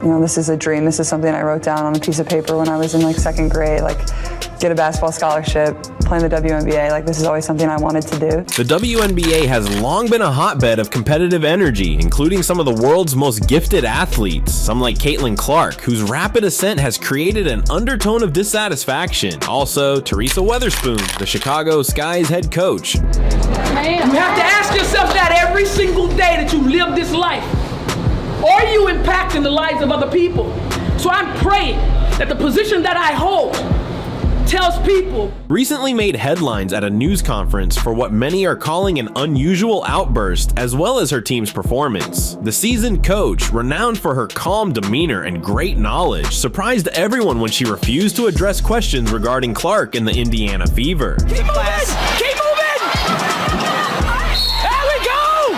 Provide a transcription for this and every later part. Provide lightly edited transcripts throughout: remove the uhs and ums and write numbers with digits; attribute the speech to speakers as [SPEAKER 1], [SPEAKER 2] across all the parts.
[SPEAKER 1] You know, this is a dream. This is something I wrote down on a piece of paper when I was in like second grade, like get a basketball scholarship, play in the WNBA. Like this is always something I wanted to do.
[SPEAKER 2] The WNBA has long been a hotbed of competitive energy, including some of the world's most gifted athletes, some like Caitlin Clark, whose rapid ascent has created an undertone of dissatisfaction. Also, Teresa Weatherspoon, the Chicago Sky's head coach.
[SPEAKER 3] You have to ask yourself that every single day that you live this life. Are you impacting the lives of other people? So I'm praying that the position that I hold tells people.
[SPEAKER 2] Recently made headlines at a news conference for what many are calling an unusual outburst, as well as her team's performance. The seasoned coach, renowned for her calm demeanor and great knowledge, surprised everyone when she refused to address questions regarding Clark and the Indiana Fever.
[SPEAKER 3] Keep moving! Keep moving! There we go!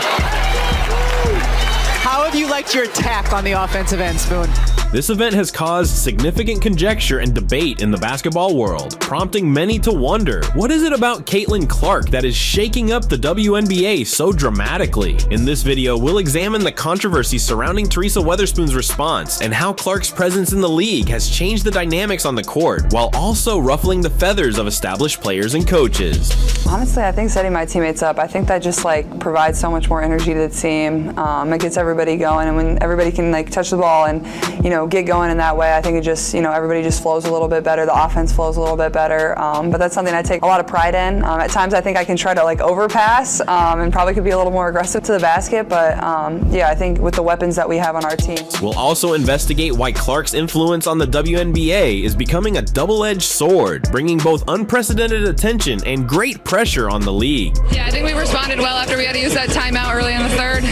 [SPEAKER 4] How have you liked your attack on the offensive end, Spoon?
[SPEAKER 2] This event has caused significant conjecture and debate in the basketball world, prompting many to wonder, what is it about Caitlin Clark that is shaking up the WNBA so dramatically? In this video, we'll examine the controversy surrounding Teresa Weatherspoon's response and how Clark's presence in the league has changed the dynamics on the court, while also ruffling the feathers of established players and coaches.
[SPEAKER 1] Honestly, I think setting my teammates up, I think that just like provides so much more energy to the team. It gets everybody going, and when everybody can like touch the ball and, you know, get going in that way, I think it just, you know, everybody just flows a little bit better. The offense flows a little bit better. But that's something I take a lot of pride in. At times I think I can try to like overpass and probably could be a little more aggressive to the basket. But yeah, I think with the weapons that we have on our team.
[SPEAKER 2] We'll also investigate why Clark's influence on the WNBA is becoming a double-edged sword, bringing both unprecedented attention and great pressure on the league.
[SPEAKER 5] Yeah, I think we responded well after we had to use that timeout early in the third.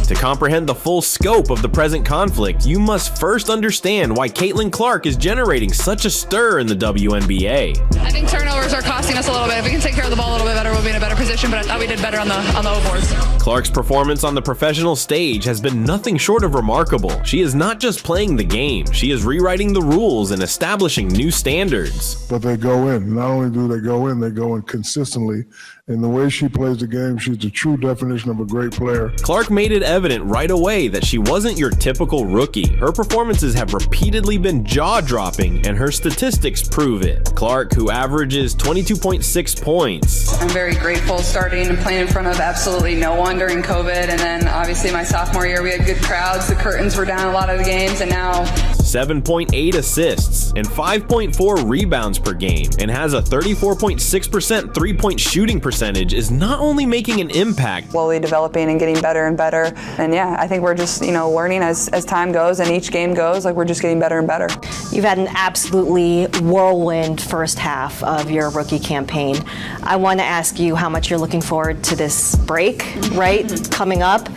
[SPEAKER 2] To comprehend the full scope of the present conflict, you must first understand why Caitlin Clark is generating such a stir in the WNBA.
[SPEAKER 5] I think turnovers are costing us a little bit. If we can take care of the ball a little bit better, we'll be in a better position, but I thought we did better on the O boards.
[SPEAKER 2] Clark's performance on the professional stage has been nothing short of remarkable. She is not just playing the game, she is rewriting the rules and establishing new standards.
[SPEAKER 6] But they go in. Not only do they go in consistently. And the way she plays the game, she's the true definition of a great player.
[SPEAKER 2] Clark made it evident right away that she wasn't your typical rookie. Her performances have repeatedly been jaw-dropping, and her statistics prove it. Clark, who averages 22.6 points.
[SPEAKER 1] I'm very grateful starting and playing in front of absolutely no one during COVID, and then obviously my sophomore year we had good crowds. The curtains were down a lot of the games, and now
[SPEAKER 2] 7.8 assists and 5.4 rebounds per game, and has a 34.6% three-point shooting percentage, is not only making an impact,
[SPEAKER 1] slowly developing and getting better and better. And yeah, I think we're just, you know, learning as time goes and each game goes, like we're just getting better and better.
[SPEAKER 7] You've had an absolutely whirlwind first half of your rookie campaign. I want to ask you how much you're looking forward to this break, right, coming up.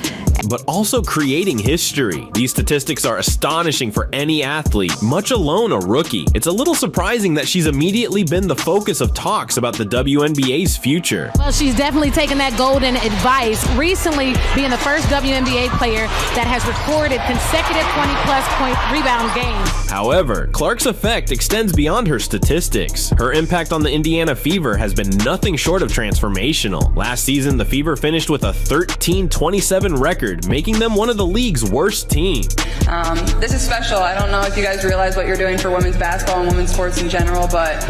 [SPEAKER 2] But also creating history. These statistics are astonishing for any athlete, much alone a rookie. It's a little surprising that she's immediately been the focus of talks about the WNBA's future.
[SPEAKER 8] Well, she's definitely taken that golden advice, recently being the first WNBA player that has recorded consecutive 20-plus point rebound games.
[SPEAKER 2] However, Clark's effect extends beyond her statistics. Her impact on the Indiana Fever has been nothing short of transformational. Last season, the Fever finished with a 13-27 record, making them one of the league's worst teams.
[SPEAKER 1] This is special. I don't know if you guys realize what you're doing for women's basketball and women's sports in general, but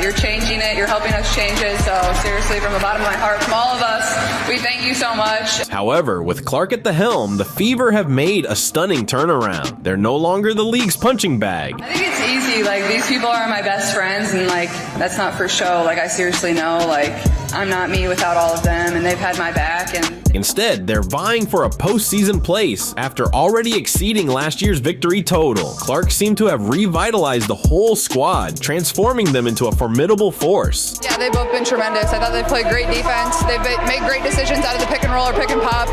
[SPEAKER 1] you're changing it. You're helping us change it. So seriously, from the bottom of my heart, from all of us, we thank you so much.
[SPEAKER 2] However, with Clark at the helm, the Fever have made a stunning turnaround. They're no longer the league's punching bag.
[SPEAKER 1] I think it's easy. Like, these people are my best friends, and like, that's not for show. Like, I seriously know, like, I'm not me without all of them, and they've had my back. And
[SPEAKER 2] instead, they're vying for a postseason place after already exceeding last year's victory total. Clark seemed to have revitalized the whole squad, transforming them into a formidable force.
[SPEAKER 5] Yeah, they've both been tremendous. I thought they played great defense. They've made great decisions out of the pick and roll or pick and pop.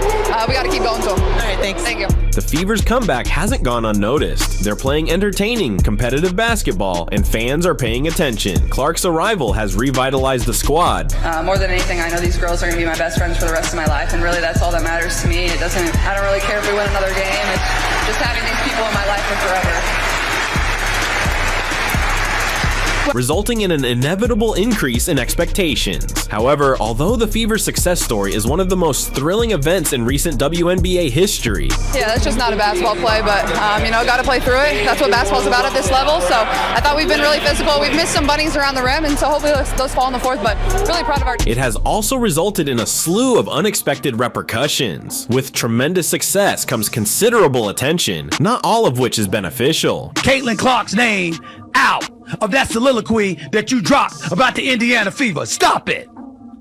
[SPEAKER 5] We got to keep going to them.
[SPEAKER 4] All right, thanks.
[SPEAKER 5] Thank you.
[SPEAKER 2] The Fever's comeback hasn't gone unnoticed. They're playing entertaining, competitive basketball, and fans are paying attention. Clark's arrival has revitalized the squad.
[SPEAKER 1] more than anything, I know these girls are going to be my best friends for the rest of my life, and really that's all that matters to me. I don't really care if we win another game. It's just having these people in my life for forever.
[SPEAKER 2] resulting in an inevitable increase in expectations. However, although the Fever's success story is one of the most thrilling events in recent WNBA history,
[SPEAKER 5] Yeah, that's just not a basketball play, but, got to play through it. That's what basketball's about at this level. So I thought we've been really physical. We've missed some bunnies around the rim, and so hopefully those fall in the fourth, but really proud of our team.
[SPEAKER 2] it has also resulted in a slew of unexpected repercussions. With tremendous success comes considerable attention, not all of which is beneficial.
[SPEAKER 9] Caitlin Clark's name out of that soliloquy that you dropped about the Indiana Fever. Stop it.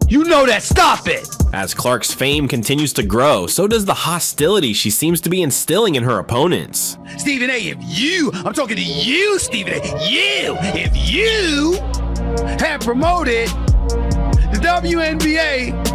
[SPEAKER 9] You know that. Stop it.
[SPEAKER 2] As Clark's fame continues to grow, so does the hostility she seems to be instilling in her opponents.
[SPEAKER 9] Stephen A., I'm talking to you, Stephen A., if you had promoted the WNBA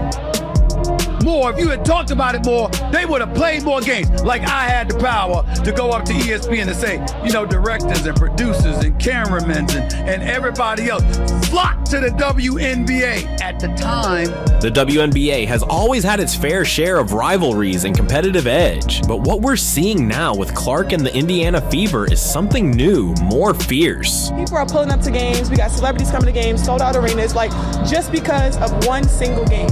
[SPEAKER 9] more, if you had talked about it more, they would have played more games. Like I had the power to go up to ESPN and say, directors and producers and cameramen and everybody else flock to the WNBA. At the time,
[SPEAKER 2] the WNBA has always had its fair share of rivalries and competitive edge, but what we're seeing now with Clark and the Indiana Fever is something new, more fierce.
[SPEAKER 10] People are pulling up to games. We got celebrities coming to games, sold out arenas, just because of one single game.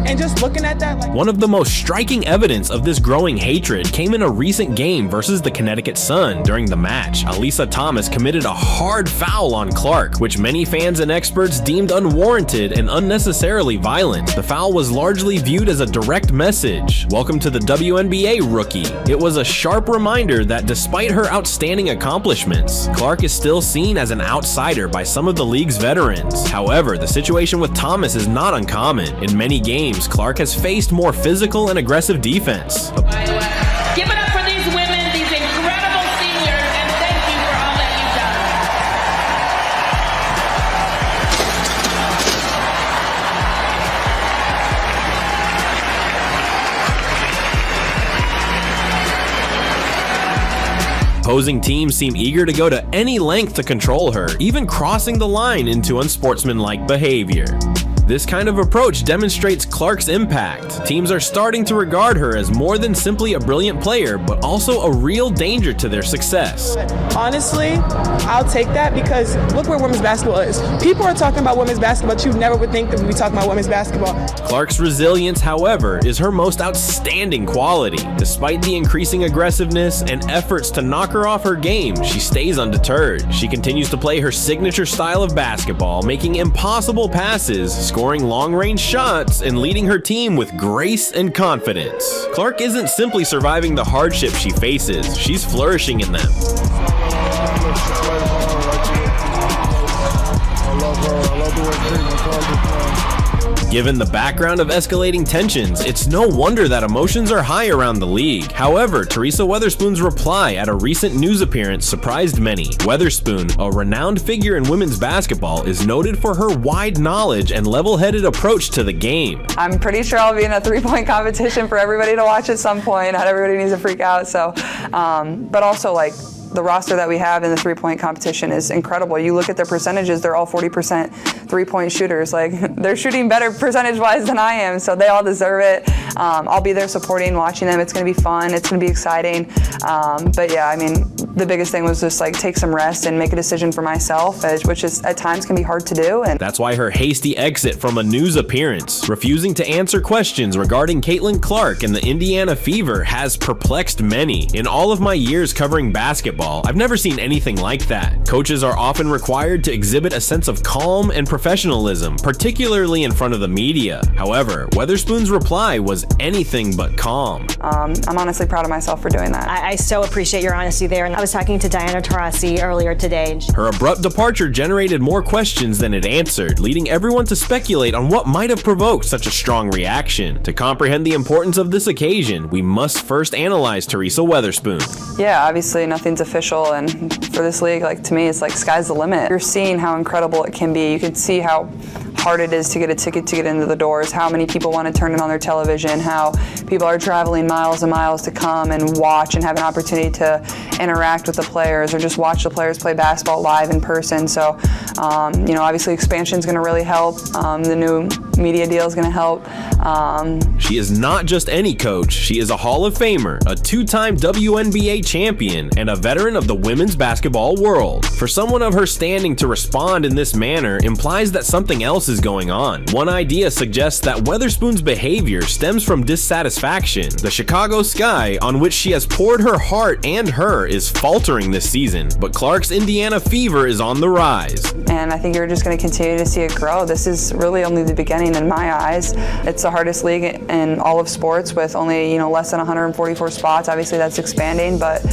[SPEAKER 10] And just looking at that,
[SPEAKER 2] one of the most striking evidence of this growing hatred came in a recent game versus the Connecticut Sun. During the match, Alyssa Thomas committed a hard foul on Clark, which many fans and experts deemed unwarranted and unnecessarily violent. The foul was largely viewed as a direct message. Welcome to the WNBA, rookie. It was a sharp reminder that despite her outstanding accomplishments, Clark is still seen as an outsider by some of the league's veterans. However, the situation with Thomas is not uncommon. In many games, Clark has faced more physical and aggressive defense.
[SPEAKER 3] Give it up for these women, these incredible seniors, and thank you for all that
[SPEAKER 2] you've done. Opposing teams seem eager to go to any length to control her, even crossing the line into unsportsmanlike behavior. This kind of approach demonstrates Clark's impact. Teams are starting to regard her as more than simply a brilliant player, but also a real danger to their success.
[SPEAKER 10] honestly, I'll take that because look where women's basketball is. People are talking about women's basketball, but you never would think that we'd be talking about women's basketball.
[SPEAKER 2] Clark's resilience, however, is her most outstanding quality. Despite the increasing aggressiveness and efforts to knock her off her game, she stays undeterred. She continues to play her signature style of basketball, making impossible passes, scoring long-range shots, and leading her team with grace and confidence. Clark isn't simply surviving the hardships she faces, she's flourishing in them. Given the background of escalating tensions, it's no wonder that emotions are high around the league. However, Teresa Weatherspoon's reply at a recent news appearance surprised many. Weatherspoon, a renowned figure in women's basketball, is noted for her wide knowledge and level-headed approach to the game.
[SPEAKER 1] I'm pretty sure I'll be in a three-point competition for everybody to watch at some point. Not everybody needs to freak out. So, but also like, the roster that we have in the three-point competition is incredible. You look at their percentages, they're all 40% three-point shooters. Like, they're shooting better percentage-wise than I am, so they all deserve it. I'll be there supporting, watching them. It's going to be fun. It's going to be exciting. But yeah, I mean, the biggest thing was just like take some rest and make a decision for myself, which is at times can be hard to do. And
[SPEAKER 2] that's why her hasty exit from a news appearance, refusing to answer questions regarding Caitlin Clark and the Indiana Fever, has perplexed many. In all of my years covering basketball, I've never seen anything like that. Coaches are often required to exhibit a sense of calm and professionalism, particularly in front of the media. However, Weatherspoon's reply was anything but calm.
[SPEAKER 1] I'm honestly proud of myself for doing that.
[SPEAKER 7] I so appreciate your honesty there. And I was talking to Diana Taurasi earlier today.
[SPEAKER 2] Her abrupt departure generated more questions than it answered, leading everyone to speculate on what might have provoked such a strong reaction. To comprehend the importance of this occasion, we must first analyze Teresa Weatherspoon.
[SPEAKER 1] Yeah, obviously nothing's official, and for this league, like, to me, it's like sky's the limit. You're seeing how incredible it can be. You can see how hard it is to get a ticket to get into the doors, how many people want to turn it on their television, how people are traveling miles and miles to come and watch and have an opportunity to interact with the players or just watch the players play basketball live in person. So, obviously expansion is going to really help. The new media deal is going to help.
[SPEAKER 2] She is not just any coach. She is a Hall of Famer, a two-time WNBA champion, and a veteran of the women's basketball world. For someone of her standing to respond in this manner implies that something else is going on. One idea suggests that Weatherspoon's behavior stems from dissatisfaction. The Chicago sky, on which she has poured her heart and her, is faltering this season, but Clark's Indiana fever is on the rise.
[SPEAKER 1] And I think you're just going to continue to see it grow. This is really only the beginning in my eyes. It's the hardest league in all of sports with only, less than 144 spots. Obviously that's expanding, but,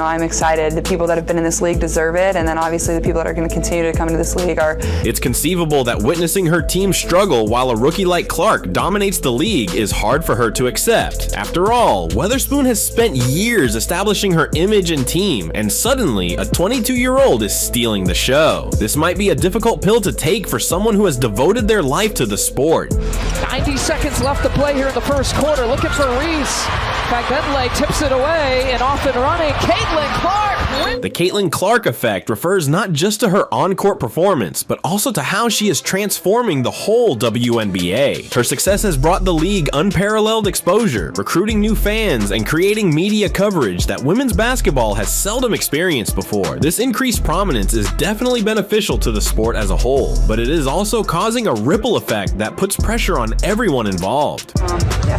[SPEAKER 1] I'm excited. The people that have been in this league deserve it, and then obviously the people that are going to continue to come into this league are.
[SPEAKER 2] It's conceivable that witnessing her team struggle while a rookie like Clark dominates the league is hard for her to accept. After all, Weatherspoon has spent years establishing her image and team, and suddenly a 22-year-old is stealing the show. This might be a difficult pill to take for someone who has devoted their life to the sport.
[SPEAKER 11] 90 seconds left to play here in the first quarter. Looking for Reeve. In fact, Bentley tips it away and off and running. Caitlin Clark.
[SPEAKER 2] The Caitlin Clark effect refers not just to her on-court performance, but also to how she is transforming the whole WNBA. Her success has brought the league unparalleled exposure, recruiting new fans, and creating media coverage that women's basketball has seldom experienced before. This increased prominence is definitely beneficial to the sport as a whole, but it is also causing a ripple effect that puts pressure on everyone involved.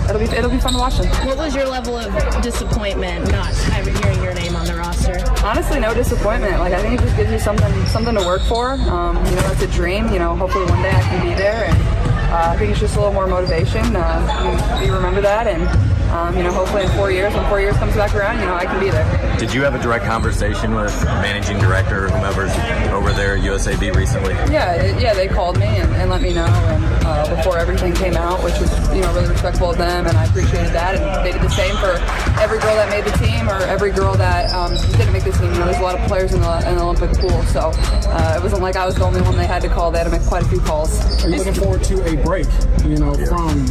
[SPEAKER 1] It'll be fun to watch them.
[SPEAKER 12] What was your level of disappointment not hearing your name on the roster?
[SPEAKER 1] Honestly, no disappointment. I think it just gives you something to work for. It's a dream. Hopefully one day I can be there, and I think it's just a little more motivation. You remember that, and hopefully in 4 years, when 4 years comes back around, I can be there.
[SPEAKER 13] Did you have a direct conversation with managing director or whomever's over there at USAB recently?
[SPEAKER 1] Yeah, they called me and let me know, and before everything came out, which was really respectful of them, and I appreciated that. And they did the same for every girl that made the team or every girl that didn't make the team. There's a lot of players in the Olympic pool, so it wasn't like I was the only one they had to call. They had to make quite a few calls.
[SPEAKER 14] Are you looking forward to a break, from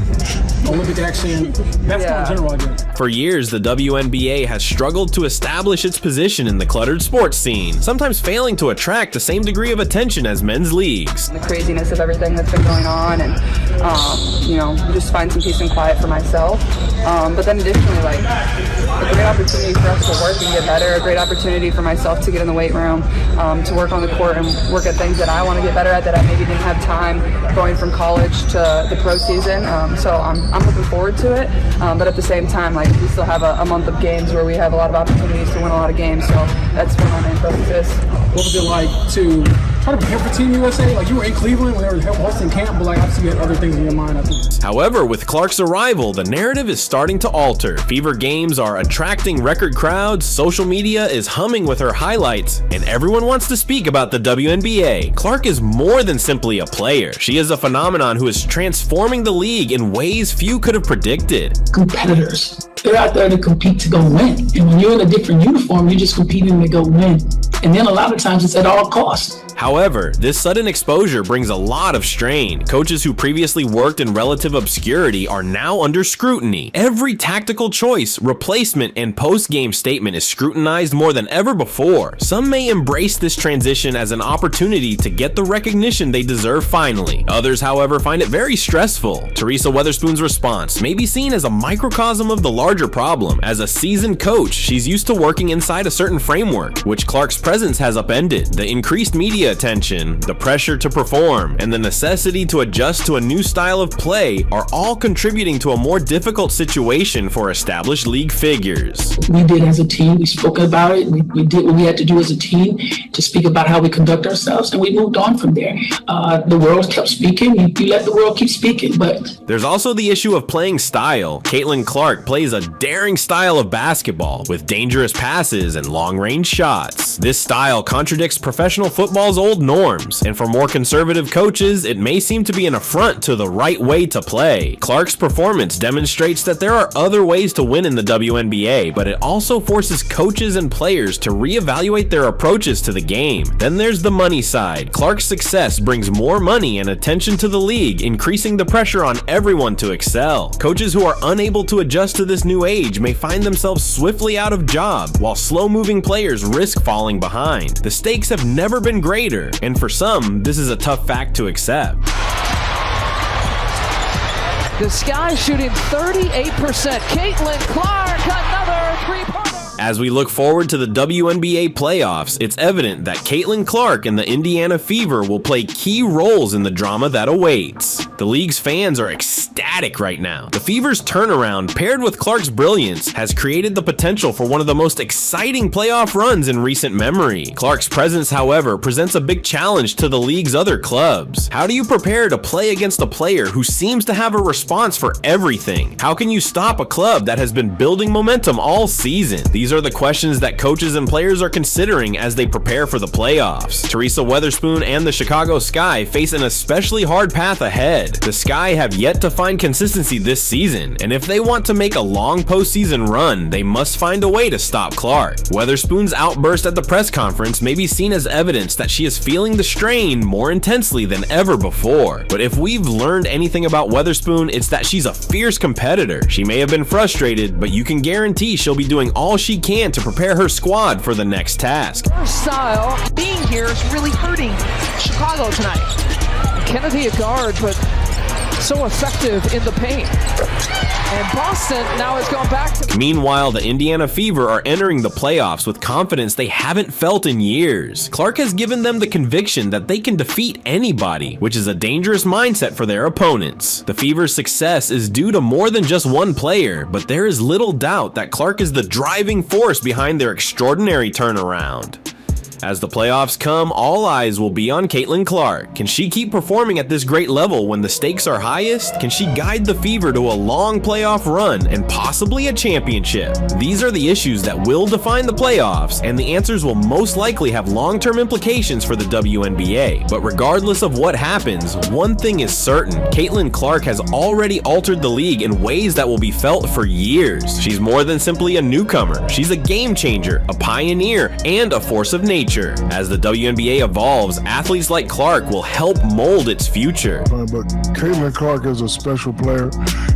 [SPEAKER 14] Olympic action? That's not general, I guess.
[SPEAKER 2] For years, the WNBA has struggled to establish its position in the cluttered sports scene, sometimes failing to attract the same degree of attention as men's leagues.
[SPEAKER 1] The craziness of everything that's been going on, and just find some peace and quiet for myself. But then additionally, a great opportunity for us to work and get better, a great opportunity for myself to get in the weight room, to work on the court and work at things that I want to get better at that I maybe didn't have time going from college to the pro season. So I'm looking forward to it. But at the same time, we still have a month of games where we have a lot of opportunities to win a lot of games. So that's where my main focus is.
[SPEAKER 14] What was it like to try to prepare for Team USA? You were in Cleveland when they were hosting camp, but obviously you had other things in your mind, I think.
[SPEAKER 2] However, with Clark's arrival, the narrative is starting to alter. Fever games are attracting record crowds, social media is humming with her highlights, and everyone wants to speak about the WNBA. Clark is more than simply a player. She is a phenomenon who is transforming the league in ways few could have predicted.
[SPEAKER 15] Competitors. They're out there to compete to go win. And when you're in a different uniform, you're just competing to go win. And then a lot of times it's at all costs.
[SPEAKER 2] However, this sudden exposure brings a lot of strain. Coaches who previously worked in relative obscurity are now under scrutiny. Every tactical choice, replacement, and post-game statement is scrutinized more than ever before. Some may embrace this transition as an opportunity to get the recognition they deserve finally. Others, however, find it very stressful. Teresa Weatherspoon's response may be seen as a microcosm of the larger problem. As a seasoned coach, she's used to working inside a certain framework, which Clark's presence has upended. The increased media attention, the pressure to perform, and the necessity to adjust to a new style of play are all contributing to a more difficult situation for established league figures.
[SPEAKER 15] We did as a team, we spoke about it, we did what we had to do as a team to speak about how we conduct ourselves, and we moved on from there. The world kept speaking, you let the world keep speaking, but...
[SPEAKER 2] There's also the issue of playing style. Caitlin Clark plays a daring style of basketball with dangerous passes and long-range shots. This This style contradicts professional football's old norms, and for more conservative coaches, it may seem to be an affront to the right way to play. Clark's performance demonstrates that there are other ways to win in the WNBA, but it also forces coaches and players to reevaluate their approaches to the game. Then there's the money side. Clark's success brings more money and attention to the league, increasing the pressure on everyone to excel. Coaches who are unable to adjust to this new age may find themselves swiftly out of job, while slow-moving players risk falling behind. The stakes have never been greater, and for some, this is a tough fact to accept.
[SPEAKER 11] The Sky shooting 38%. Caitlin Clark, another three-pointer.
[SPEAKER 2] As we look forward to the WNBA playoffs, it's evident that Caitlin Clark and the Indiana Fever will play key roles in the drama that awaits. The league's fans are ecstatic right now. The Fever's turnaround, paired with Clark's brilliance, has created the potential for one of the most exciting playoff runs in recent memory. Clark's presence, however, presents a big challenge to the league's other clubs. How do you prepare to play against a player who seems to have a response for everything? How can you stop a club that has been building momentum all season? These are the questions that coaches and players are considering as they prepare for the playoffs. Teresa Weatherspoon and the Chicago Sky face an especially hard path ahead. The Sky have yet to find consistency this season, and if they want to make a long postseason run, they must find a way to stop Clark. Weatherspoon's outburst at the press conference may be seen as evidence that she is feeling the strain more intensely than ever before. But if we've learned anything about Weatherspoon, it's that she's a fierce competitor. She may have been frustrated, but you can guarantee she'll be doing all she can to prepare her squad for the next task.
[SPEAKER 11] Her style being here is really hurting Chicago tonight. Kennedy a guard, but so effective in the paint. And Boston now has gone back to...
[SPEAKER 2] Meanwhile, the Indiana Fever are entering the playoffs with confidence they haven't felt in years. Clark has given them the conviction that they can defeat anybody, which is a dangerous mindset for their opponents. The Fever's success is due to more than just one player, but there is little doubt that Clark is the driving force behind their extraordinary turnaround. As the playoffs come, all eyes will be on Caitlin Clark. Can she keep performing at this great level when the stakes are highest? Can she guide the Fever to a long playoff run and possibly a championship? These are the issues that will define the playoffs, and the answers will most likely have long-term implications for the WNBA. But regardless of what happens, one thing is certain: Caitlin Clark has already altered the league in ways that will be felt for years. She's more than simply a newcomer. She's a game changer, a pioneer, and a force of nature. As the WNBA evolves, athletes like Clark will help mold its future.
[SPEAKER 6] But Caitlin Clark is a special player.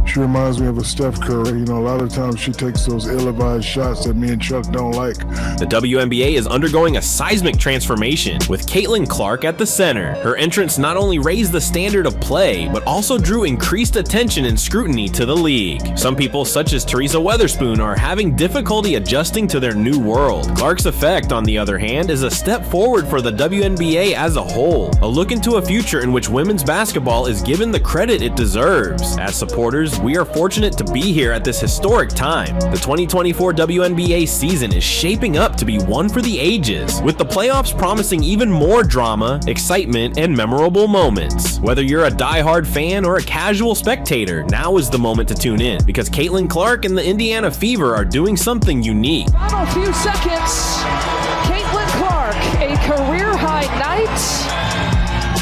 [SPEAKER 6] She reminds me of a Steph Curry. You know, a lot of times she takes those ill-advised shots that me and Chuck don't like.
[SPEAKER 2] The WNBA is undergoing a seismic transformation, with Caitlin Clark at the center. Her entrance not only raised the standard of play, but also drew increased attention and scrutiny to the league. Some people, such as Teresa Weatherspoon, are having difficulty adjusting to their new world. Clark's effect, on the other hand, is a step forward for the WNBA as a whole, a look into a future in which women's basketball is given the credit it deserves. As supporters, we are fortunate to be here at this historic time. The 2024 WNBA season is shaping up to be one for the ages, with the playoffs promising even more drama, excitement, and memorable moments. Whether you're a die-hard fan or a casual spectator, now is the moment to tune in, because Caitlin Clark and the Indiana Fever are doing something unique.
[SPEAKER 11] Final few seconds. Caitlin Clark, a career-high night.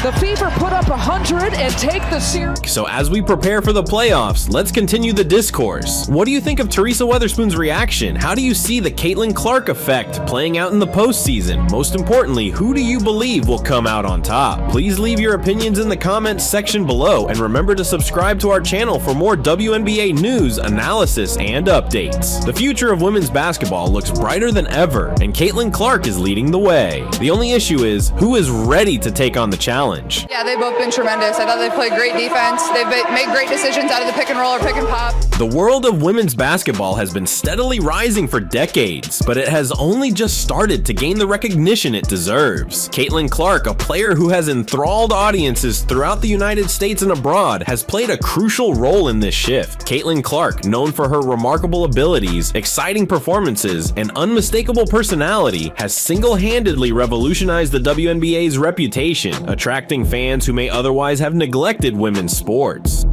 [SPEAKER 11] The Fever put up 100 and take the series.
[SPEAKER 2] So as we prepare for the playoffs, let's continue the discourse. What do you think of Teresa Weatherspoon's reaction? How do you see the Caitlin Clark effect playing out in the postseason? Most importantly, who do you believe will come out on top? Please leave your opinions in the comments section below, and remember to subscribe to our channel for more WNBA news, analysis, and updates. The future of women's basketball looks brighter than ever, and Caitlin Clark is leading the way. The only issue is, who is ready to take on the challenge?
[SPEAKER 5] Yeah, they've both been tremendous. I thought they played great defense. They've made great decisions out of the pick and roll or pick and pop.
[SPEAKER 2] The world of women's basketball has been steadily rising for decades, but it has only just started to gain the recognition it deserves. Caitlin Clark, a player who has enthralled audiences throughout the United States and abroad, has played a crucial role in this shift. Caitlin Clark, known for her remarkable abilities, exciting performances, and unmistakable personality, has single-handedly revolutionized the WNBA's reputation, attracting fans who may otherwise have neglected women's sports.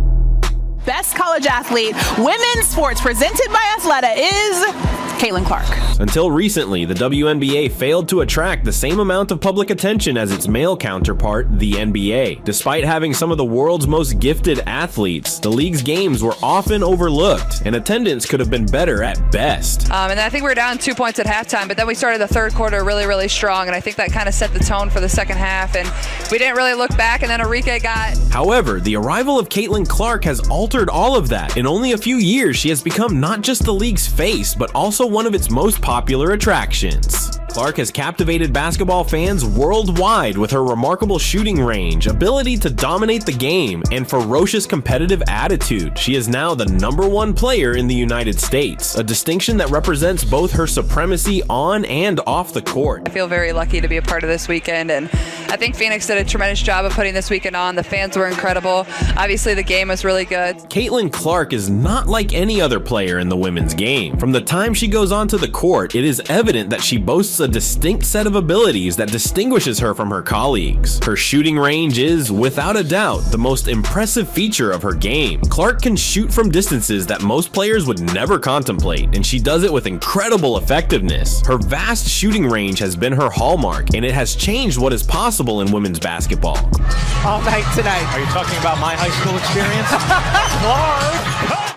[SPEAKER 16] Best college athlete, women's sports presented by Athleta is
[SPEAKER 4] Caitlin Clark.
[SPEAKER 2] Until recently, the WNBA failed to attract the same amount of public attention as its male counterpart, the NBA. Despite having some of the world's most gifted athletes, the league's games were often overlooked, and attendance could have been better at best.
[SPEAKER 1] And I think we were down 2 points at halftime, but then we started the third quarter really, really strong, and I think that kind of set the tone for the second half, and we didn't really look back, and then Enrique got...
[SPEAKER 2] However, the arrival of Caitlin Clark has altered all of that. In only a few years, she has become not just the league's face, but also one of its most popular attractions. Clark has captivated basketball fans worldwide with her remarkable shooting range, ability to dominate the game, and ferocious competitive attitude. She is now the #1 player in the United States, a distinction that represents both her supremacy on and off the court.
[SPEAKER 1] I feel very lucky to be a part of this weekend, and I think Phoenix did a tremendous job of putting this weekend on. The fans were incredible. Obviously, the game was really good.
[SPEAKER 2] Caitlin Clark is not like any other player in the women's game. From the time she goes onto the court, it is evident that she boasts a distinct set of abilities that distinguishes her from her colleagues. Her shooting range is, without a doubt, the most impressive feature of her game. Clark can shoot from distances that most players would never contemplate, and she does it with incredible effectiveness. Her vast shooting range has been her hallmark, and it has changed what is possible in women's basketball.
[SPEAKER 4] All night tonight.
[SPEAKER 16] Are you talking about my high school experience?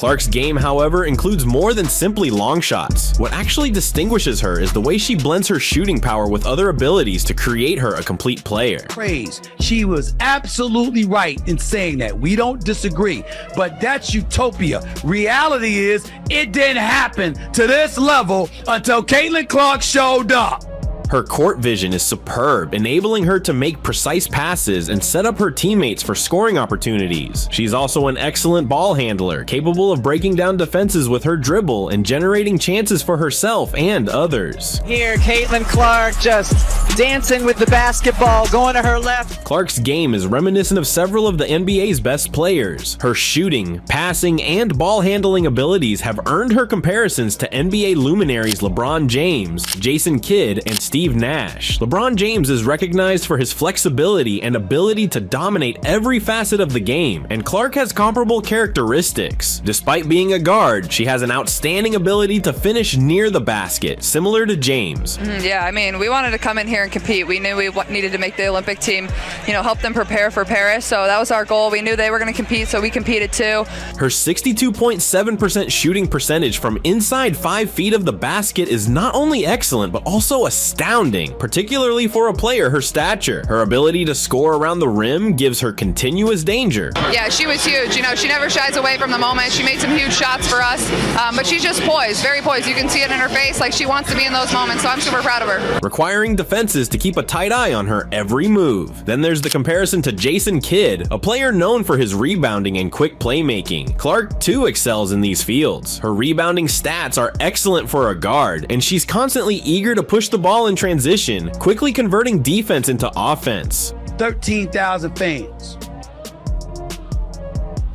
[SPEAKER 2] Clark's game, however, includes more than simply long shots. What actually distinguishes her is the way she blends her shooting power with other abilities to create her a complete player.
[SPEAKER 9] Praise. She was absolutely right in saying that. We don't disagree, but that's utopia. Reality is it didn't happen to this level until Caitlin Clark showed up.
[SPEAKER 2] Her court vision is superb, enabling her to make precise passes and set up her teammates for scoring opportunities. She's also an excellent ball handler, capable of breaking down defenses with her dribble and generating chances for herself and others.
[SPEAKER 11] Here, Caitlin Clark just dancing with the basketball, going to her left.
[SPEAKER 2] Clark's game is reminiscent of several of the NBA's best players. Her shooting, passing, and ball handling abilities have earned her comparisons to NBA luminaries LeBron James, Jason Kidd, and Steve Nash. LeBron James is recognized for his flexibility and ability to dominate every facet of the game, and Clark has comparable characteristics. Despite being a guard, she has an outstanding ability to finish near the basket, similar to James.
[SPEAKER 1] Yeah, I mean, we wanted to come in here and compete. We knew we needed to make the Olympic team, help them prepare for Paris, so that was our goal. We knew they were going to compete, so we competed too.
[SPEAKER 2] Her 62.7% shooting percentage from inside 5 feet of the basket is not only excellent, but also astounding, particularly for a player her stature. Her ability to score around the rim gives her continuous danger.
[SPEAKER 5] Yeah, she was huge. She never shies away from the moment. She made some huge shots for us, but she's just poised, very poised. You can see it in her face, like she wants to be in those moments, so I'm super proud of her.
[SPEAKER 2] Requiring defenses to keep a tight eye on her every move. Then there's the comparison to Jason Kidd, a player known for his rebounding and quick playmaking. Clark too excels in these fields. Her rebounding stats are excellent for a guard, and she's constantly eager to push the ball in transition, quickly converting defense into offense.
[SPEAKER 9] 13,000 fans.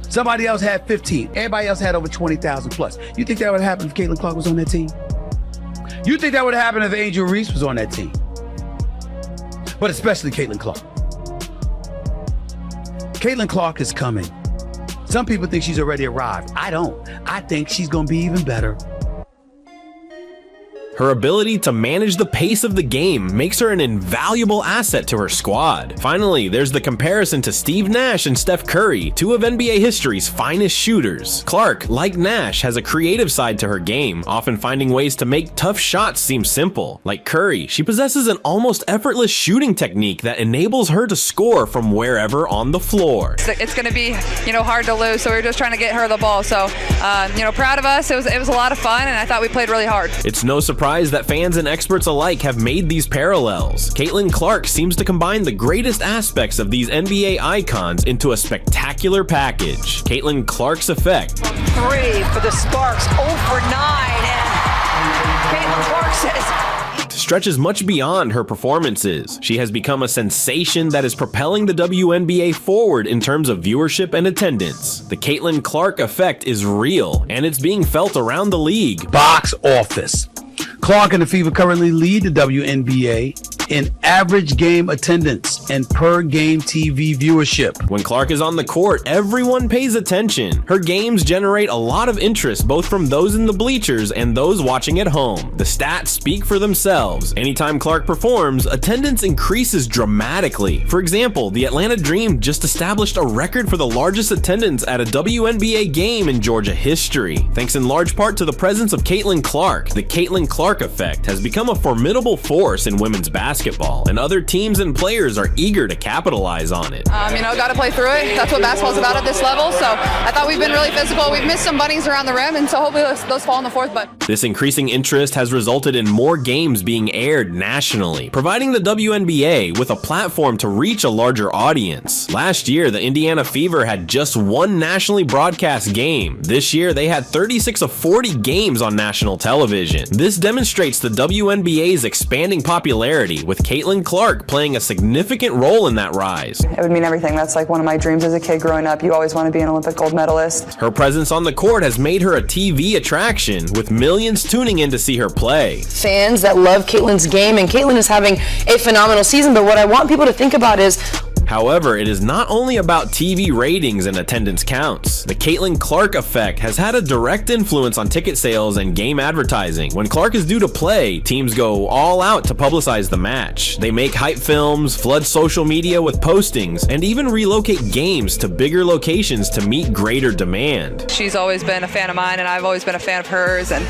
[SPEAKER 9] Somebody else had 15. Everybody else had over 20,000 plus. You think that would happen if Caitlin Clark was on that team? You think that would happen if Angel Reese was on that team? But especially Caitlin Clark. Caitlin Clark is coming. Some people think she's already arrived. I don't. I think she's going to be even better.
[SPEAKER 2] Her ability to manage the pace of the game makes her an invaluable asset to her squad. Finally, there's the comparison to Steve Nash and Steph Curry, two of NBA history's finest shooters. Clark, like Nash, has a creative side to her game, often finding ways to make tough shots seem simple. Like Curry, she possesses an almost effortless shooting technique that enables her to score from wherever on the floor.
[SPEAKER 1] It's going to be, hard to lose, so we're just trying to get her the ball. So, proud of us. It was a lot of fun, and I thought we played really hard.
[SPEAKER 2] It's no surprise that fans and experts alike have made these parallels. Caitlin Clark seems to combine the greatest aspects of these NBA icons into a spectacular package. Caitlin Clark's effect.
[SPEAKER 4] 3 for the Sparks, 0 for 9, and Caitlin Clark says
[SPEAKER 2] stretches much beyond her performances. She has become a sensation that is propelling the WNBA forward in terms of viewership and attendance. The Caitlin Clark effect is real, and it's being felt around the league.
[SPEAKER 9] Box office. Clark and the Fever currently lead the WNBA in average game attendance and per game TV viewership.
[SPEAKER 2] When Clark is on the court, everyone pays attention. Her games generate a lot of interest both from those in the bleachers and those watching at home. The stats speak for themselves. Anytime Clark performs, attendance increases dramatically. For example, the Atlanta Dream just established a record for the largest attendance at a WNBA game in Georgia history, thanks in large part to the presence of Caitlin Clark. The Caitlin Clark effect has become a formidable force in women's basketball, and other teams and players are eager to capitalize on it.
[SPEAKER 5] Got to play through it. That's what basketball's about at this level. So I thought we've been really physical. We've missed some bunnies around the rim, and so hopefully those fall in the fourth. But
[SPEAKER 2] this increasing interest has resulted in more games being aired nationally, providing the WNBA with a platform to reach a larger audience. Last year, the Indiana Fever had just one nationally broadcast game. This year, they had 36 of 40 games on national television. This demonstrates the WNBA's expanding popularity, with Caitlin Clark playing a significant role in that rise.
[SPEAKER 1] It would mean everything. That's like one of my dreams as a kid growing up. You always want to be an Olympic gold medalist.
[SPEAKER 2] Her presence on the court has made her a TV attraction, with millions tuning in to see her play.
[SPEAKER 17] Fans that love Caitlin's game, and Caitlin is having a phenomenal season, but what I want people to think about is,
[SPEAKER 2] however, it is not only about TV ratings and attendance counts. The Caitlin Clark effect has had a direct influence on ticket sales and game advertising. When Clark is due to play, teams go all out to publicize the match. They make hype films, flood social media with postings, and even relocate games to bigger locations to meet greater demand.
[SPEAKER 1] She's always been a fan of mine, and I've always been a fan of hers, and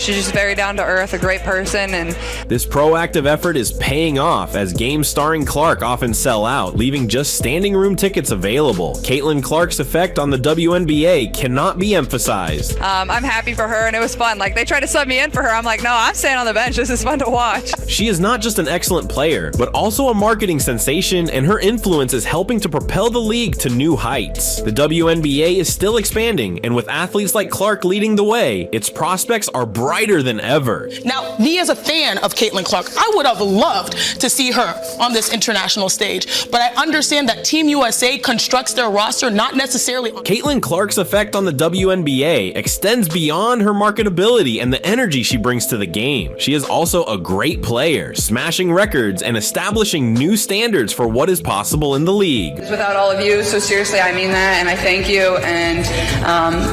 [SPEAKER 1] she's just very down to earth, a great person. And
[SPEAKER 2] this proactive effort is paying off, as games starring Clark often sell out, leaving just standing room tickets available. Caitlin Clark's effect on the WNBA cannot be emphasized.
[SPEAKER 1] I'm happy for her, and it was fun. Like, they tried to sub me in for her. I'm like, no, I'm staying on the bench. This is fun to watch.
[SPEAKER 2] She is not just an excellent player, but also a marketing sensation, and her influence is helping to propel the league to new heights. The WNBA is still expanding, and with athletes like Clark leading the way, its prospects are brighter than ever.
[SPEAKER 18] Now, me as a fan of Caitlin Clark, I would have loved to see her on this international stage, but I understand that Team USA constructs their roster not necessarily on.
[SPEAKER 2] Caitlin Clark's effect on the WNBA extends beyond her marketability and the energy she brings to the game. She is also a great player, smashing records and establishing new standards for what is possible in the league.
[SPEAKER 1] Without all of you, so seriously, I mean that, and I thank you. And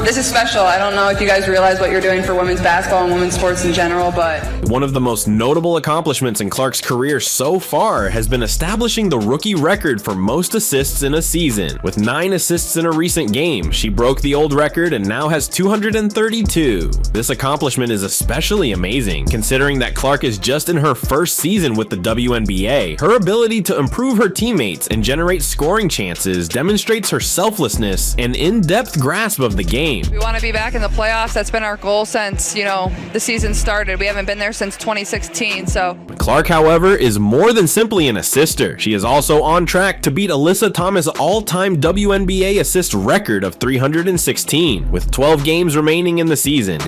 [SPEAKER 1] this is special. I don't know if you guys realize what you're doing for women's basketball and women's sports in general, but
[SPEAKER 2] one of the most notable accomplishments in Clark's career so far has been establishing the rookie record for most assists in a season. With 9 assists in a recent game, she broke the old record and now has 232. This accomplishment is especially amazing, considering that Clark is just in her first season with the WNBA. Her ability to improve her teammates and generate scoring chances demonstrates her selflessness and in-depth grasp of the game.
[SPEAKER 1] We want to be back in the playoffs. That's been our goal since, the season started. We haven't been there since 2016, so.
[SPEAKER 2] Clark, however, is more than simply an assister. She is also on track to beat Alyssa Thomas' all-time WNBA assist record of 316, with 12 games remaining in the season.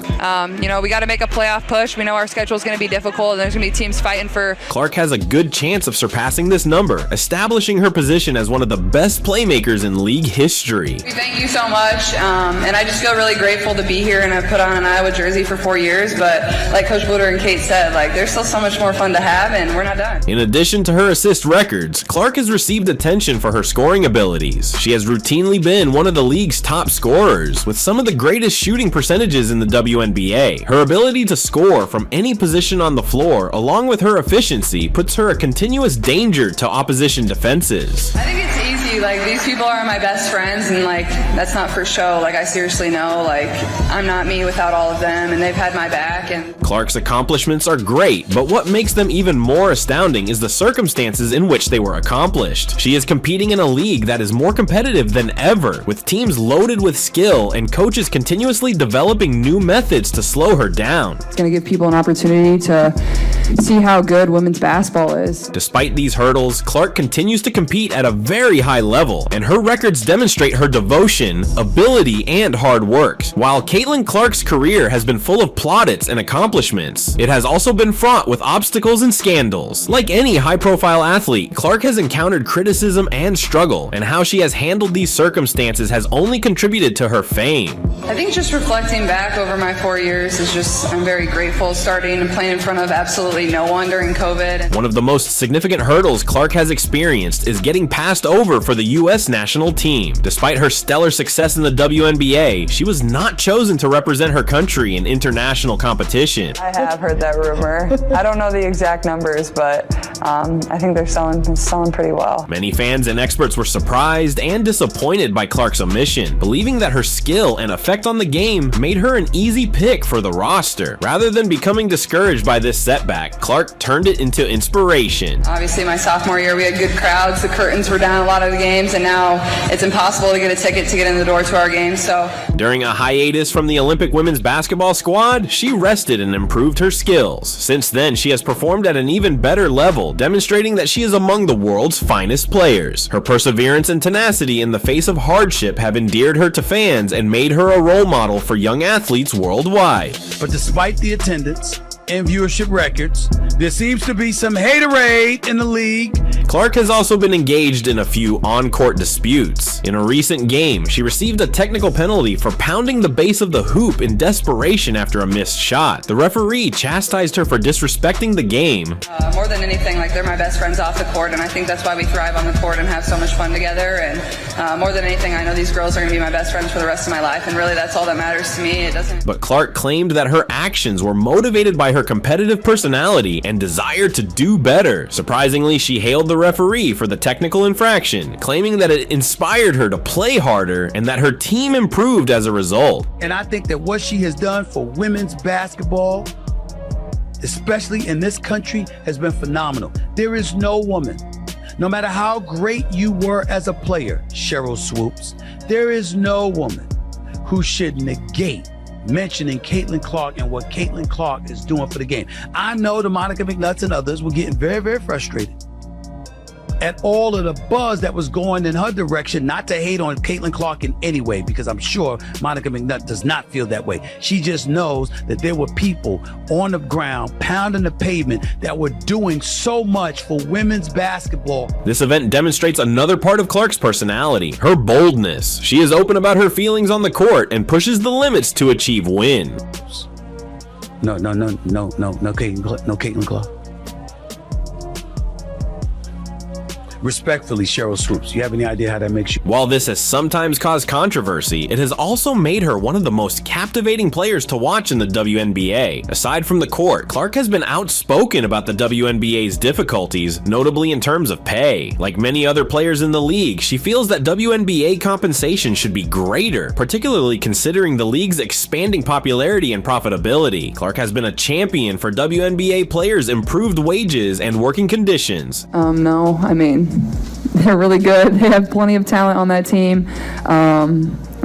[SPEAKER 1] We got to make a playoff push. We know our schedule is going to be difficult, and there's going to be teams fighting for.
[SPEAKER 2] Clark has a good chance of surpassing this number, establishing her position as one of the best playmakers in league history.
[SPEAKER 1] Thank you so much, and I just feel really grateful to be here, and I've put on an Iowa jersey for 4 years, but like Coach Bluter and Kate said, there's still so much more fun to have, and we're not done.
[SPEAKER 2] In addition to her assist records, Clark has received attention for her scoring abilities. She has routinely been one of the league's top scorers, with some of the greatest shooting percentages in the WNBA. Her ability to score from any position on the floor, along with her efficiency, puts her a continuous danger to opposition defenses.
[SPEAKER 1] I think it's easy. These people are my best friends, and that's not for show. I seriously know, I'm not me without all of them, and they've had my back. And
[SPEAKER 2] Clark's accomplishments are great, but what makes them even more astounding is the circumstances in which they were accomplished. She is competing in a league that is more competitive than ever, with teams loaded with skill and coaches continuously developing new methods to slow her down.
[SPEAKER 1] It's going to give people an opportunity to see how good women's basketball is.
[SPEAKER 2] Despite these hurdles, Clark continues to compete at a very high level, and her records demonstrate her devotion, ability, and hard work. While Caitlin Clark's career has been full of plaudits and accomplishments, it has also been fraught with obstacles and scandals. Like any high-profile athlete, Clark has encountered criticism and struggle, and how she has handled these circumstances has only contributed to her fame.
[SPEAKER 1] I think just reflecting back over my 4 years is just, I'm very grateful starting and playing in front of absolutely no one during COVID.
[SPEAKER 2] One of the most significant hurdles Clark has experienced is getting passed over for the U.S. national team. Despite her stellar success in the WNBA, she was not chosen to represent her country in international competition.
[SPEAKER 1] I have heard that rumor. I don't know the exact numbers, but I think they're selling pretty well.
[SPEAKER 2] Many fans and experts were surprised and disappointed by Clark's omission, believing that her skill and effect on the game made her an easy pick for the roster. Rather than becoming discouraged by this setback, Clark turned it into inspiration.
[SPEAKER 1] Obviously, my sophomore year, we had good crowds. The curtains were down a lot of the games, and now it's impossible to get a ticket to get in the door to our games. So,
[SPEAKER 2] during a hiatus from the Olympic women's basketball squad, she rested and improved her skills. Since then, she has performed at an even better level, demonstrating that she is among the world's finest players. Her perseverance and tenacity in the face of hardship have endeared her to fans and made her a role model for young athletes worldwide.
[SPEAKER 9] But despite the attendance and viewership records, there seems to be some haterade in the league.
[SPEAKER 2] Clark has also been engaged in a few on-court disputes. In a recent game, she received a technical penalty for pounding the base of the hoop in desperation after a missed shot. The referee chastised her for disrespecting the game.
[SPEAKER 1] More than anything, like, they're my best friends off the court, and I think that's why we thrive on the court and have so much fun together. And more than anything, I know these girls are going to be my best friends for the rest of my life, and really that's all that matters to me. It doesn't.
[SPEAKER 2] But Clark claimed that her actions were motivated by her competitive personality and desire to do better. Surprisingly, she hailed the referee for the technical infraction, claiming that it inspired her to play harder and that her team improved as a result.
[SPEAKER 9] And I think that what she has done for women's basketball, especially in this country, has been phenomenal. There is no woman, no matter how great you were as a player, Cheryl Swoopes, there is no woman who should negate mentioning Caitlin Clark and what Caitlin Clark is doing for the game. I know the Monica McNutts and others were getting very, very frustrated at all of the buzz that was going in her direction, not to hate on Caitlin Clark in any way, because I'm sure Monica McNutt does not feel that way. She just knows that there were people on the ground pounding the pavement that were doing so much for women's basketball.
[SPEAKER 2] This event demonstrates another part of Clark's personality, her boldness. She is open about her feelings on the court and pushes the limits to achieve wins.
[SPEAKER 9] No, Caitlin Clark. Respectfully, Cheryl Swoopes, you have any idea how that makes you?
[SPEAKER 2] While this has sometimes caused controversy, it has also made her one of the most captivating players to watch in the WNBA. Aside from the court, Clark has been outspoken about the WNBA's difficulties, notably in terms of pay. Like many other players in the league, she feels that WNBA compensation should be greater, particularly considering the league's expanding popularity and profitability. Clark has been a champion for WNBA players' improved wages and working conditions.
[SPEAKER 1] No, I mean, they're really good. They have plenty of talent on that team.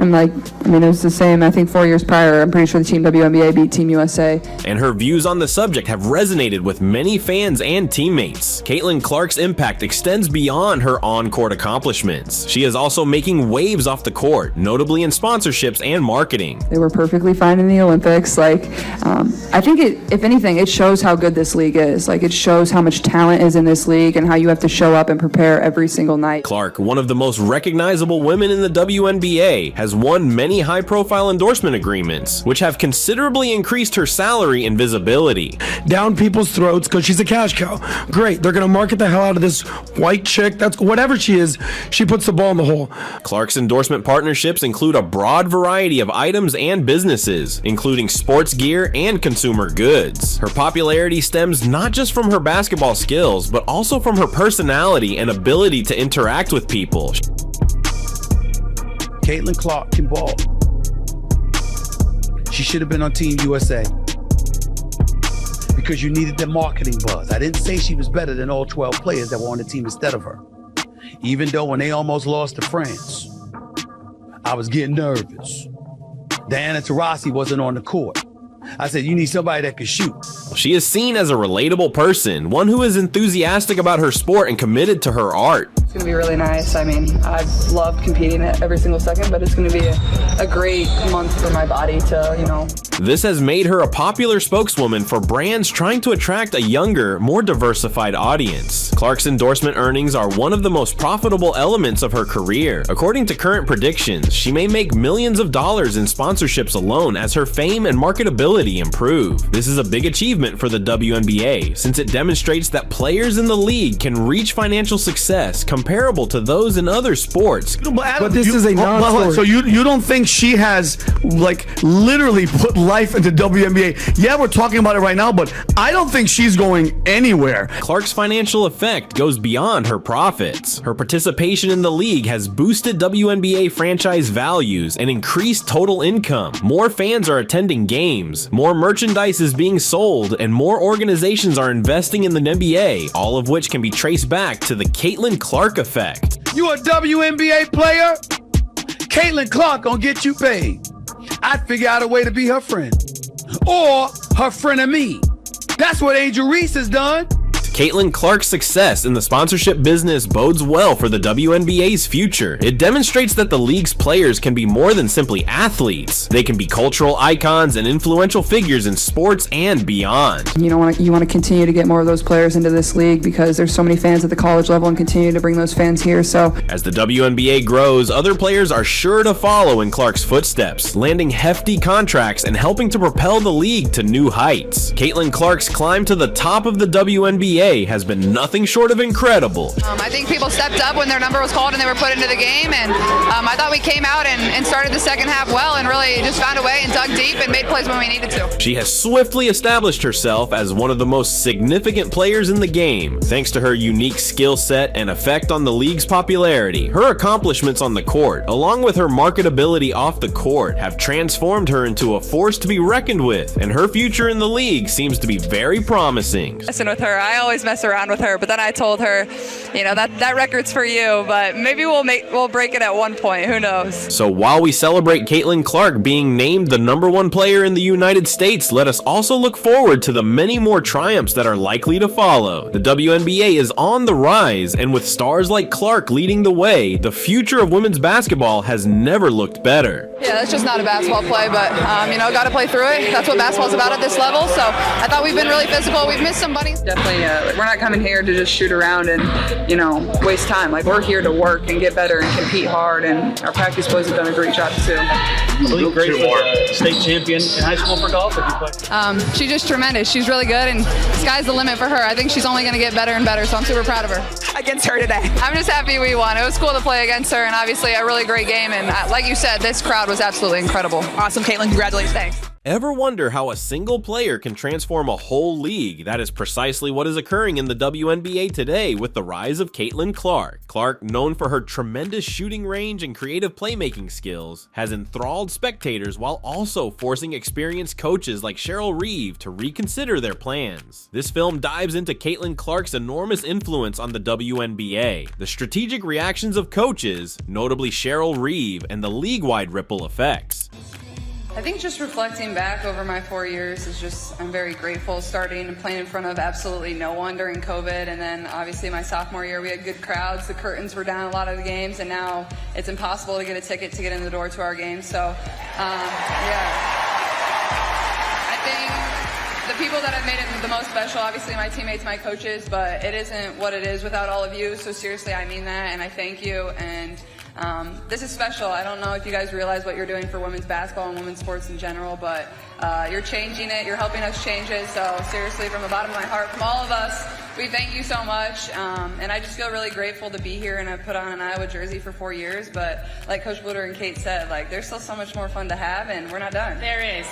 [SPEAKER 1] And it was the same, I think 4 years prior. I'm pretty sure the Team WNBA beat Team USA.
[SPEAKER 2] And her views on the subject have resonated with many fans and teammates. Caitlin Clark's impact extends beyond her on-court accomplishments. She is also making waves off the court, notably in sponsorships and marketing.
[SPEAKER 1] They were perfectly fine in the Olympics. I think if anything, it shows how good this league is. It shows how much talent is in this league and how you have to show up and prepare every single night.
[SPEAKER 2] Clark, one of the most recognizable women in the WNBA, has won many high-profile endorsement agreements, which have considerably increased her salary and visibility.
[SPEAKER 14] Down people's throats because she's a cash cow. Great, they're gonna market the hell out of this white chick. That's whatever she is. She puts the ball in the hole.
[SPEAKER 2] Clark's endorsement partnerships include a broad variety of items and businesses, including sports gear and consumer goods. Her popularity stems not just from her basketball skills, but also from her personality and ability to interact with people.
[SPEAKER 9] Caitlin Clark can ball. She should have been on Team USA because you needed the marketing buzz. I didn't say she was better than all 12 players that were on the team instead of her. Even though when they almost lost to France, I was getting nervous. Diana Taurasi wasn't on the court. I said, you need somebody that can shoot.
[SPEAKER 2] She is seen as a relatable person, one who is enthusiastic about her sport and committed to her art.
[SPEAKER 1] It's going to be really nice. I mean, I've loved competing every single second, but it's going to be a great month for my body to, you know.
[SPEAKER 2] This has made her a popular spokeswoman for brands trying to attract a younger, more diversified audience. Clark's endorsement earnings are one of the most profitable elements of her career. According to current predictions, she may make millions of dollars in sponsorships alone as her fame and marketability improve. This is a big achievement for the WNBA, since it demonstrates that players in the league can reach financial success comparable to those in other sports.
[SPEAKER 14] But this is a non-sport.
[SPEAKER 9] So you don't think she has like literally put life into WNBA? Yeah, we're talking about it right now, but I don't think she's going anywhere.
[SPEAKER 2] Clark's financial effect goes beyond her profits. Her participation in the league has boosted WNBA franchise values and increased total income. More fans are attending games, more merchandise is being sold, and more organizations are investing in the NBA, all of which can be traced back to the Caitlin Clark effect.
[SPEAKER 9] You a WNBA player? Caitlin Clark gonna get you paid. I'd figure out a way to be her friend. Or her friend of me. That's what Angel Reese has done.
[SPEAKER 2] Caitlin Clark's success in the sponsorship business bodes well for the WNBA's future. It demonstrates that the league's players can be more than simply athletes. They can be cultural icons and influential figures in sports and beyond.
[SPEAKER 1] You want to continue to get more of those players into this league because there's so many fans at the college level and continue to bring those fans here. So
[SPEAKER 2] as the WNBA grows, other players are sure to follow in Clark's footsteps, landing hefty contracts and helping to propel the league to new heights. Caitlin Clark's climb to the top of the WNBA has been nothing short of incredible.
[SPEAKER 5] I think people stepped up when their number was called and they were put into the game, and I thought we came out and started the second half well and really just found a way and dug deep and made plays when we needed to.
[SPEAKER 2] She has swiftly established herself as one of the most significant players in the game. Thanks to her unique skill set and effect on the league's popularity, her accomplishments on the court, along with her marketability off the court, have transformed her into a force to be reckoned with, and her future in the league seems to be very promising.
[SPEAKER 1] Messing with her, I always mess around with her, but then I told her, you know, that record's for you, but maybe we'll break it at one point. Who knows?
[SPEAKER 2] So while we celebrate Caitlin Clark being named the #1 player in the United States, let us also look forward to the many more triumphs that are likely to follow. The WNBA is on the rise, and with stars like Clark leading the way, the future of women's basketball has never looked better.
[SPEAKER 5] Yeah, that's just not a basketball play, but got to play through it. That's what basketball's about at this level. So I thought we've been really physical. We've missed some bunnies.
[SPEAKER 1] Definitely, we're not coming here to just shoot around and, waste time. Like, we're here to work and get better and compete hard, and our practice boys have done a great job too.
[SPEAKER 16] Really great for the state champion in high school for golf.
[SPEAKER 5] She's just tremendous. She's really good, and sky's the limit for her. I think she's only going to get better and better, so I'm super proud of her.
[SPEAKER 4] Against her today.
[SPEAKER 5] I'm just happy we won. It was cool to play against her, and obviously a really great game, and like you said, this crowd was absolutely incredible.
[SPEAKER 4] Awesome, Caitlin. Congratulations.
[SPEAKER 5] Thanks.
[SPEAKER 2] Ever wonder how a single player can transform a whole league? That is precisely what is occurring in the WNBA today with the rise of Caitlin Clark. Clark, known for her tremendous shooting range and creative playmaking skills, has enthralled spectators while also forcing experienced coaches like Reeve to reconsider their plans. This film dives into Caitlin Clark's enormous influence on the WNBA, the strategic reactions of coaches, notably Reeve, and the league-wide ripple effects.
[SPEAKER 1] I think just reflecting back over my 4 years I'm very grateful, starting and playing in front of absolutely no one during COVID, and then obviously my sophomore year we had good crowds, the curtains were down a lot of the games, and now it's impossible to get a ticket to get in the door to our games, so I think the people that have made it the most special, obviously my teammates, my coaches, but it isn't what it is without all of you, so seriously I mean that, and I thank you, and this is special. I don't know if you guys realize what you're doing for women's basketball and women's sports in general, but you're changing it. You're helping us change it. So seriously, from the bottom of my heart, from all of us, we thank you so much. And I just feel really grateful to be here, and I've put on an Iowa jersey for 4 years. But like Coach Bluder and Kate said, like, there's still so much more fun to have, and we're not done.
[SPEAKER 12] There is.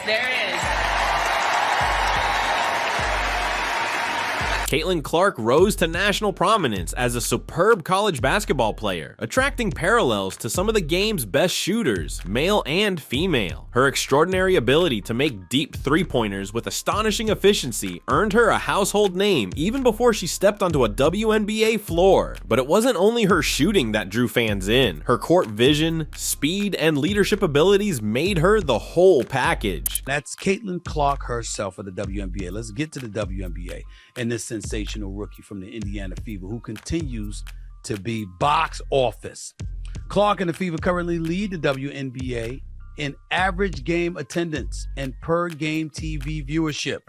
[SPEAKER 2] Caitlin Clark rose to national prominence as a superb college basketball player, attracting parallels to some of the game's best shooters, male and female. Her extraordinary ability to make deep three-pointers with astonishing efficiency earned her a household name even before she stepped onto a WNBA floor. But it wasn't only her shooting that drew fans in. Her court vision, speed, and leadership abilities made her the whole package.
[SPEAKER 9] That's Caitlin Clark herself of the WNBA. Let's get to the WNBA and this sensational rookie from the Indiana Fever who continues to be box office. Clark and the Fever currently lead the WNBA in average game attendance and per game TV viewership.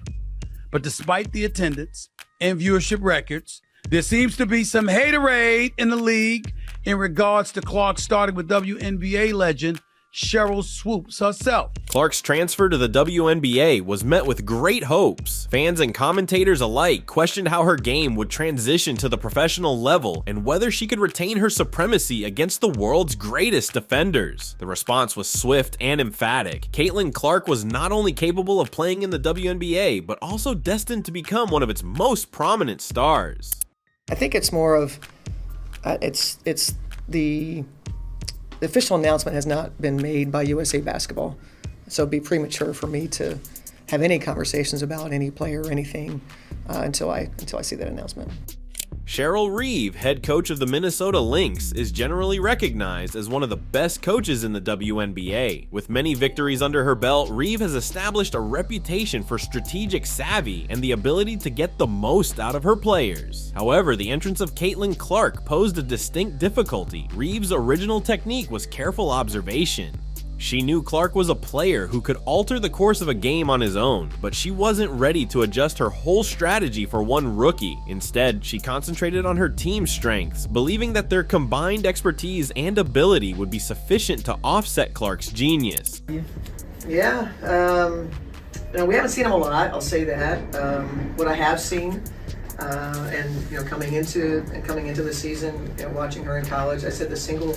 [SPEAKER 9] But despite the attendance and viewership records, there seems to be some haterade in the league in regards to Clark starting with WNBA legend Cheryl Swoopes herself.
[SPEAKER 2] Clark's transfer to the WNBA was met with great hopes. Fans and commentators alike questioned how her game would transition to the professional level and whether she could retain her supremacy against the world's greatest defenders. The response was swift and emphatic. Caitlin Clark was not only capable of playing in the WNBA, but also destined to become one of its most prominent stars.
[SPEAKER 19] I think it's more of, the official announcement has not been made by USA Basketball, so it'd be premature for me to have any conversations about any player or anything until I see that announcement.
[SPEAKER 2] Cheryl Reeve, head coach of the Minnesota Lynx, is generally recognized as one of the best coaches in the WNBA. With many victories under her belt, Reeve has established a reputation for strategic savvy and the ability to get the most out of her players. However, the entrance of Caitlin Clark posed a distinct difficulty. Reeve's original technique was careful observation. She knew Clark was a player who could alter the course of a game on his own, but she wasn't ready to adjust her whole strategy for one rookie. Instead, she concentrated on her team's strengths, believing that their combined expertise and ability would be sufficient to offset Clark's genius.
[SPEAKER 19] Yeah, we haven't seen him a lot, I'll say that. What I have seen, and coming into the season, watching her in college, I said the single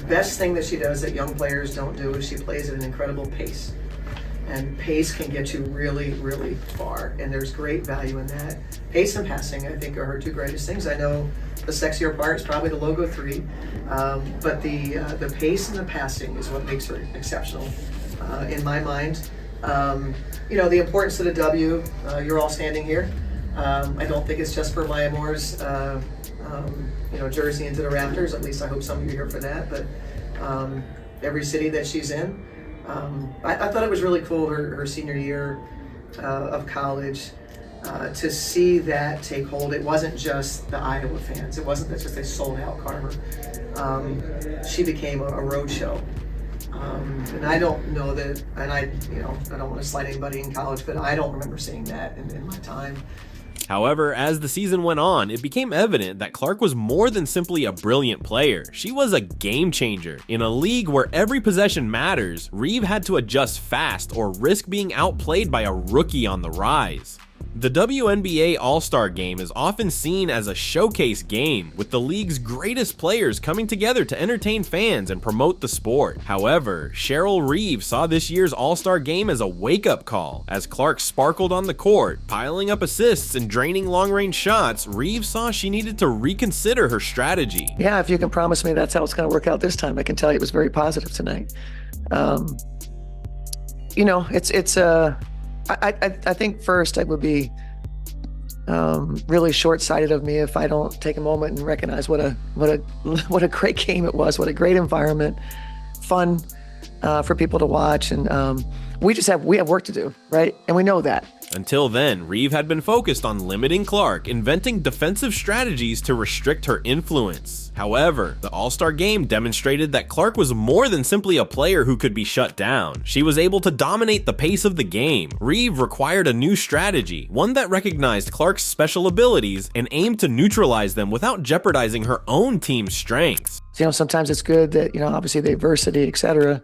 [SPEAKER 19] best thing that she does that young players don't do is she plays at an incredible pace. And pace can get you really, really far. And there's great value in that. Pace and passing, I think, are her two greatest things. I know the sexier part is probably the logo 3, but the pace and the passing is what makes her exceptional in my mind. The importance of the W, you're all standing here. I don't think it's just for Maya Moore's jersey into the rafters. At least I hope some of you are here for that. But every city that she's in, I thought it was really cool her senior year of college to see that take hold. It wasn't just the Iowa fans. It wasn't just a sold out Carver. She became a road show. And I don't know that, and I don't want to slight anybody in college, but I don't remember seeing that in my time.
[SPEAKER 2] However, as the season went on, it became evident that Clark was more than simply a brilliant player. She was a game changer. In a league where every possession matters, Reeve had to adjust fast or risk being outplayed by a rookie on the rise. The WNBA All-Star Game is often seen as a showcase game, with the league's greatest players coming together to entertain fans and promote the sport. However, Cheryl Reeve saw this year's All-Star Game as a wake-up call. As Clark sparkled on the court, piling up assists and draining long-range shots, Reeve saw she needed to reconsider her strategy.
[SPEAKER 19] Yeah, if you can promise me that's how it's going to work out this time, I can tell you it was very positive tonight. I think first it would be really short-sighted of me if I don't take a moment and recognize what a great game it was, what a great environment, fun for people to watch, and we have work to do, right? And we know that.
[SPEAKER 2] Until then, Reeve had been focused on limiting Clark, inventing defensive strategies to restrict her influence. However, the All-Star Game demonstrated that Clark was more than simply a player who could be shut down. She was able to dominate the pace of the game. Reeve required a new strategy, one that recognized Clark's special abilities and aimed to neutralize them without jeopardizing her own team's strengths.
[SPEAKER 19] Sometimes it's good that, obviously the adversity, etc.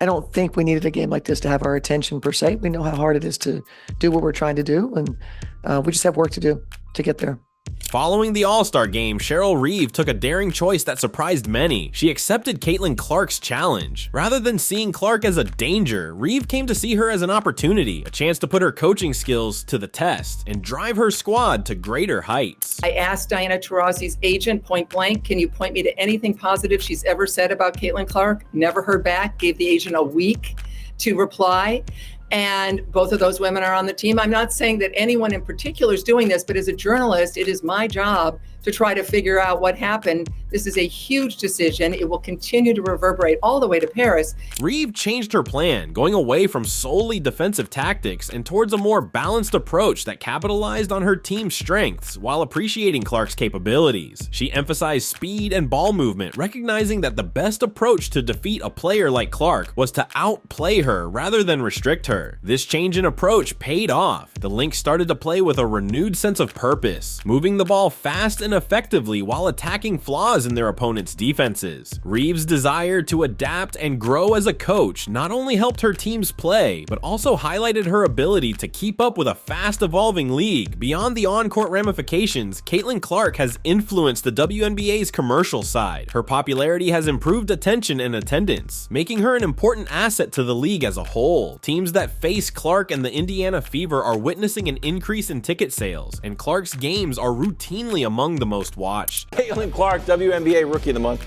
[SPEAKER 19] I don't think we needed a game like this to have our attention per se. We know how hard it is to do what we're trying to do, and we just have work to do to get there.
[SPEAKER 2] Following the All-Star game, Cheryl Reeve took a daring choice that surprised many. She accepted Caitlin Clark's challenge. Rather than seeing Clark as a danger, Reeve came to see her as an opportunity, a chance to put her coaching skills to the test and drive her squad to greater heights.
[SPEAKER 20] I asked Diana Taurasi's agent point blank, can you point me to anything positive she's ever said about Caitlin Clark? Never heard back. Gave the agent a week to reply. And both of those women are on the team. I'm not saying that anyone in particular is doing this, but as a journalist, it is my job to try to figure out what happened. This is a huge decision. It will continue to reverberate all the way to Paris.
[SPEAKER 2] Reeve changed her plan, going away from solely defensive tactics and towards a more balanced approach that capitalized on her team's strengths while appreciating Clark's capabilities. She emphasized speed and ball movement, recognizing that the best approach to defeat a player like Clark was to outplay her rather than restrict her. This change in approach paid off. The Lynx started to play with a renewed sense of purpose, moving the ball fast and effectively while attacking flaws in their opponent's defenses. Reeve's desire to adapt and grow as a coach not only helped her teams play, but also highlighted her ability to keep up with a fast-evolving league. Beyond the on-court ramifications, Caitlin Clark has influenced the WNBA's commercial side. Her popularity has improved attention and attendance, making her an important asset to the league as a whole. Teams that face Clark and the Indiana Fever are witnessing an increase in ticket sales, and Clark's games are routinely among the most watched.
[SPEAKER 21] Caitlin Clark, WNBA Rookie of the Month,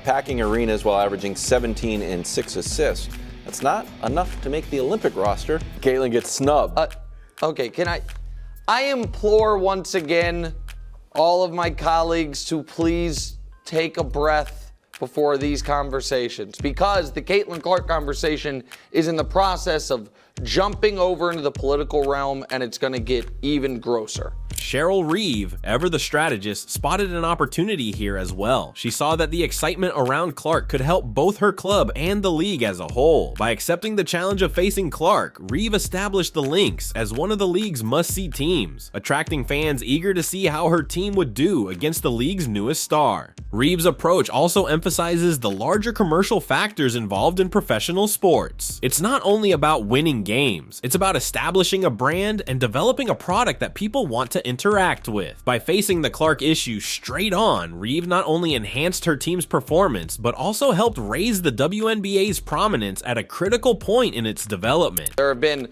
[SPEAKER 21] packing arenas while averaging 17 and 6 assists. That's not enough to make the Olympic roster. Caitlin gets snubbed.
[SPEAKER 22] Okay, I implore once again all of my colleagues to please take a breath before these conversations, because the Caitlin Clark conversation is in the process of jumping over into the political realm, and it's going to get even grosser.
[SPEAKER 2] Cheryl Reeve, ever the strategist, spotted an opportunity here as well. She saw that the excitement around Clark could help both her club and the league as a whole. By accepting the challenge of facing Clark, Reeve established the Lynx as one of the league's must-see teams, attracting fans eager to see how her team would do against the league's newest star. Reeve's approach also emphasizes the larger commercial factors involved in professional sports. It's not only about winning games, it's about establishing a brand and developing a product that people want to interact with. By facing the Clark issue straight on, Reeve not only enhanced her team's performance, but also helped raise the WNBA's prominence at a critical point in its development.
[SPEAKER 22] There have been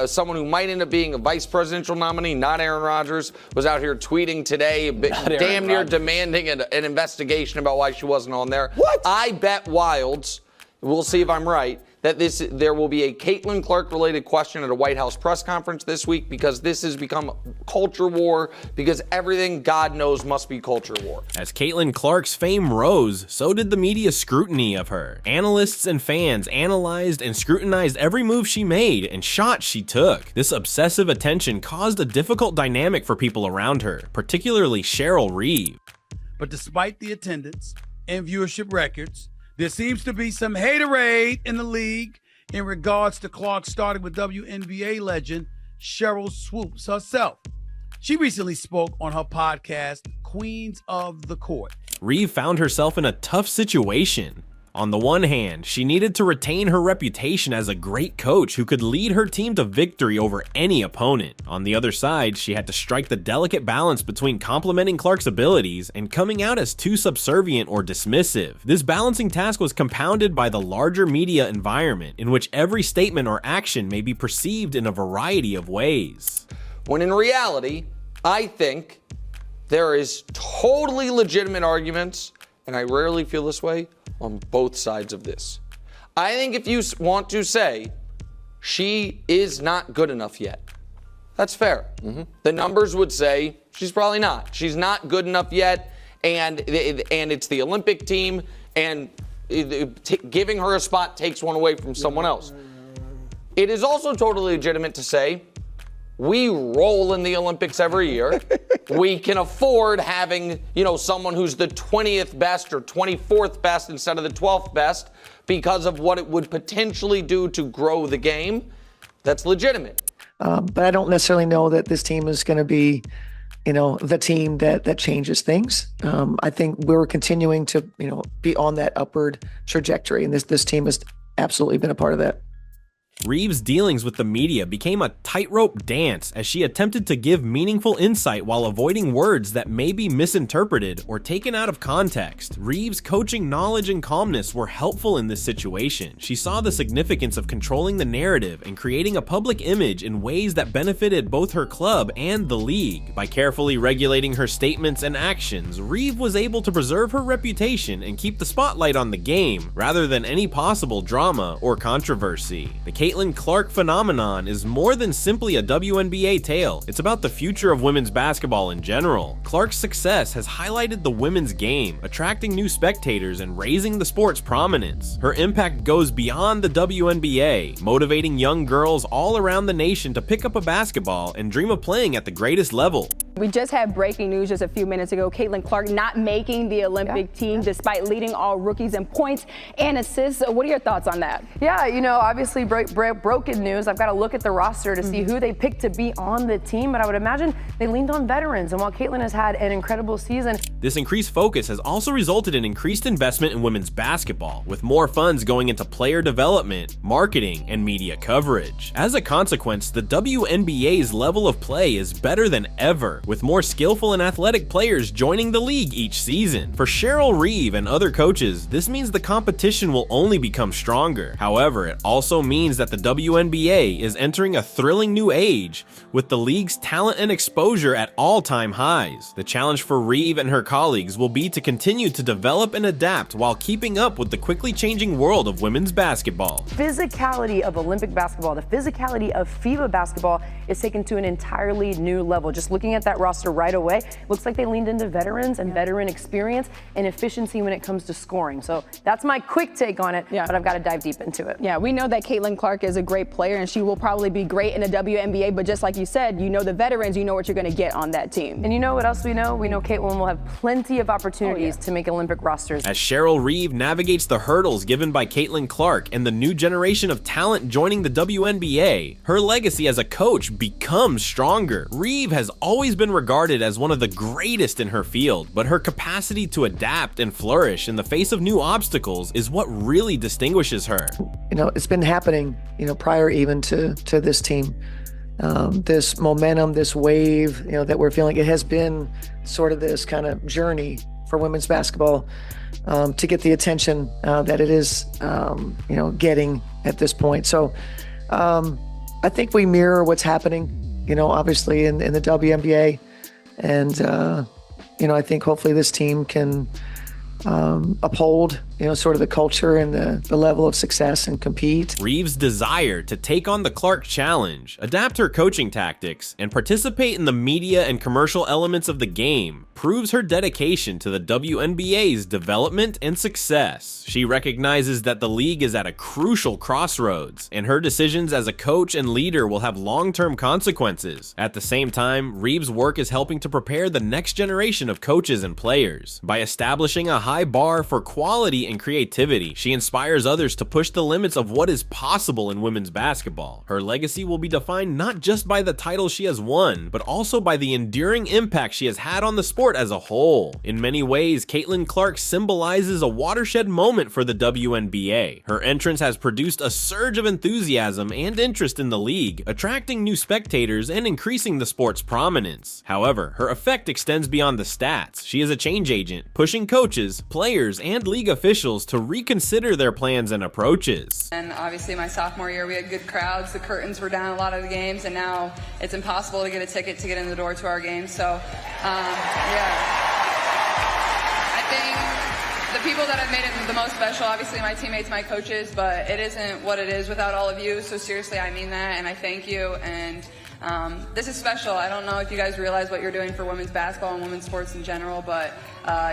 [SPEAKER 22] someone who might end up being a vice presidential nominee, not Aaron Rodgers, was out here tweeting today, damn near demanding an investigation about why she wasn't on there. What? I bet Wilds, we'll see if I'm right, that there will be a Caitlin Clark-related question at a White House press conference this week, because this has become culture war, because everything God knows must be culture war.
[SPEAKER 2] As Caitlin Clark's fame rose, so did the media's scrutiny of her. Analysts and fans analyzed and scrutinized every move she made and shot she took. This obsessive attention caused a difficult dynamic for people around her, particularly Cheryl Reeve.
[SPEAKER 9] But despite the attendance and viewership records, there seems to be some haterade in the league in regards to Clark, starting with WNBA legend Cheryl Swoopes herself. She recently spoke on her podcast, Queens of the Court.
[SPEAKER 2] Reeve found herself in a tough situation. On the one hand, she needed to retain her reputation as a great coach who could lead her team to victory over any opponent. On the other side, she had to strike the delicate balance between complimenting Clark's abilities and coming out as too subservient or dismissive. This balancing task was compounded by the larger media environment, in which every statement or action may be perceived in a variety of ways.
[SPEAKER 22] When in reality, I think there is totally legitimate arguments, and I rarely feel this way, on both sides of this. I think if you want to say she is not good enough yet, that's fair. The numbers would say she's probably not. She's not good enough yet, and it's the Olympic team, and giving her a spot takes one away from someone else. It is also totally legitimate to say we roll in the Olympics every year. We can afford having, someone who's the 20th best or 24th best instead of the 12th best because of what it would potentially do to grow the game. That's legitimate.
[SPEAKER 23] But I don't necessarily know that this team is going to be, the team that changes things. I think we're continuing to, be on that upward trajectory, and this team has absolutely been a part of that.
[SPEAKER 2] Reeve's dealings with the media became a tightrope dance as she attempted to give meaningful insight while avoiding words that may be misinterpreted or taken out of context. Reeve's coaching knowledge and calmness were helpful in this situation. She saw the significance of controlling the narrative and creating a public image in ways that benefited both her club and the league. By carefully regulating her statements and actions, Reeve was able to preserve her reputation and keep the spotlight on the game, rather than any possible drama or controversy. The Caitlin Clark phenomenon is more than simply a WNBA tale. It's about the future of women's basketball in general. Clark's success has highlighted the women's game, attracting new spectators and raising the sport's prominence. Her impact goes beyond the WNBA, motivating young girls all around the nation to pick up a basketball and dream of playing at the greatest level.
[SPEAKER 3] We just had breaking news just a few minutes ago. Caitlin Clark not making the Olympic team despite leading all rookies in points and assists. What are your thoughts on that?
[SPEAKER 8] Yeah, you know, obviously broken news. I've got to look at the roster to see who they picked to be on the team, but I would imagine they leaned on veterans. And while Caitlin has had an incredible season,
[SPEAKER 2] this increased focus has also resulted in increased investment in women's basketball, with more funds going into player development, marketing, and media coverage. As a consequence, the WNBA's level of play is better than ever, with more skillful and athletic players joining the league each season. For Cheryl Reeve and other coaches, this means the competition will only become stronger. However, it also means that the WNBA is entering a thrilling new age, with the league's talent and exposure at all-time highs. The challenge for Reeve and her colleagues will be to continue to develop and adapt while keeping up with the quickly changing world of women's basketball.
[SPEAKER 8] physicality of Olympic basketball, the physicality of FIBA basketball is taken to an entirely new level. Just looking at that roster right away, looks like they leaned into veterans and veteran experience and efficiency when it comes to scoring. So that's my quick take on it, but I've got to dive deep into it.
[SPEAKER 3] Yeah, we know that Caitlin Clark is a great player and she will probably be great in the WNBA, but just like you said, you know the veterans, you know what you're going to get on that team.
[SPEAKER 8] And you know what else we know? We know Caitlin will have plenty of opportunities to make Olympic rosters.
[SPEAKER 2] As Cheryl Reeve navigates the hurdles given by Caitlin Clark and the new generation of talent joining the WNBA, her legacy as a coach becomes stronger. Reeve has always been regarded as one of the greatest in her field, but her capacity to adapt and flourish in the face of new obstacles is what really distinguishes her.
[SPEAKER 23] You know, it's been happening, you know, prior even to this team. This momentum, this wave, you know, that we're feeling, it has been sort of this kind of journey for women's basketball to get the attention that it is, you know, getting at this point. So I think we mirror what's happening, you know, obviously in the WNBA. And, you know, I think hopefully this team can uphold, you know, sort of the culture and the level of success and compete.
[SPEAKER 2] Reeve's desire to take on the Clark challenge, adapt her coaching tactics, and participate in the media and commercial elements of the game proves her dedication to the WNBA's development and success. She recognizes that the league is at a crucial crossroads, and her decisions as a coach and leader will have long-term consequences. At the same time, Reeve's work is helping to prepare the next generation of coaches and players. By establishing a high bar for quality and creativity, she inspires others to push the limits of what is possible in women's basketball. Her legacy will be defined not just by the titles she has won, but also by the enduring impact she has had on the sport as a whole. In many ways, Caitlin Clark symbolizes a watershed moment for the WNBA. Her entrance has produced a surge of enthusiasm and interest in the league, attracting new spectators and increasing the sport's prominence. However, her effect extends beyond the stats. She is a change agent, pushing coaches, players, and league officials to reconsider their plans and approaches.
[SPEAKER 1] And obviously my sophomore year we had good crowds, the curtains were down a lot of the games, and now it's impossible to get a ticket to get in the door to our games. So yeah, I think the people that have made it the most special, obviously my teammates, my coaches, but it isn't what it is without all of you. So seriously, I mean that, and I thank you. And this is special. I don't know if you guys realize what you're doing for women's basketball and women's sports in general, but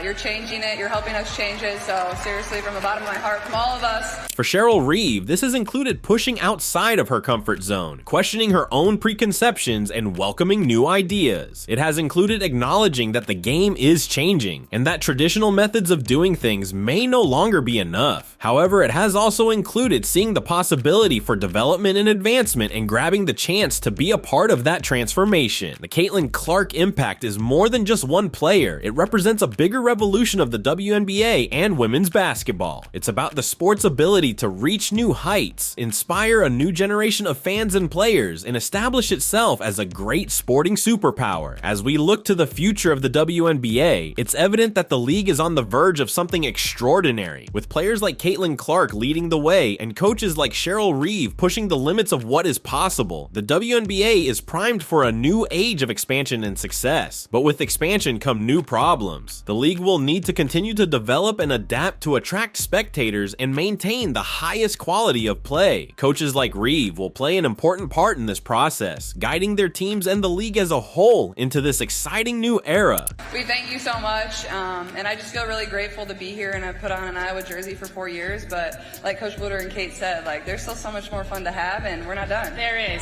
[SPEAKER 1] you're changing it. You're helping us change it. So seriously, from the bottom of my heart, from all of us.
[SPEAKER 2] For Cheryl Reeve, this has included pushing outside of her comfort zone, questioning her own preconceptions, and welcoming new ideas. It has included acknowledging that the game is changing, and that traditional methods of doing things may no longer be enough. However, it has also included seeing the possibility for development and advancement and grabbing the chance to be a part part of that transformation. The Caitlin Clark impact is more than just one player. It represents a bigger revolution of the WNBA and women's basketball. It's about the sport's ability to reach new heights, inspire a new generation of fans and players, and establish itself as a great sporting superpower. As we look to the future of the WNBA, it's evident that the league is on the verge of something extraordinary, with players like Caitlin Clark leading the way and coaches like Cheryl Reeve pushing the limits of what is possible. The WNBA is primed for a new age of expansion and success, but with expansion come new problems. The league will need to continue to develop and adapt to attract spectators and maintain the highest quality of play. Coaches like Reeve will play an important part in this process, guiding their teams and the league as a whole into this exciting new era.
[SPEAKER 1] We thank you so much, and I just feel really grateful to be here, and I've put on an Iowa jersey for 4 years, but like Coach Bluder and Kate said, like there's still so much more fun to have, and we're not done.
[SPEAKER 12] There is.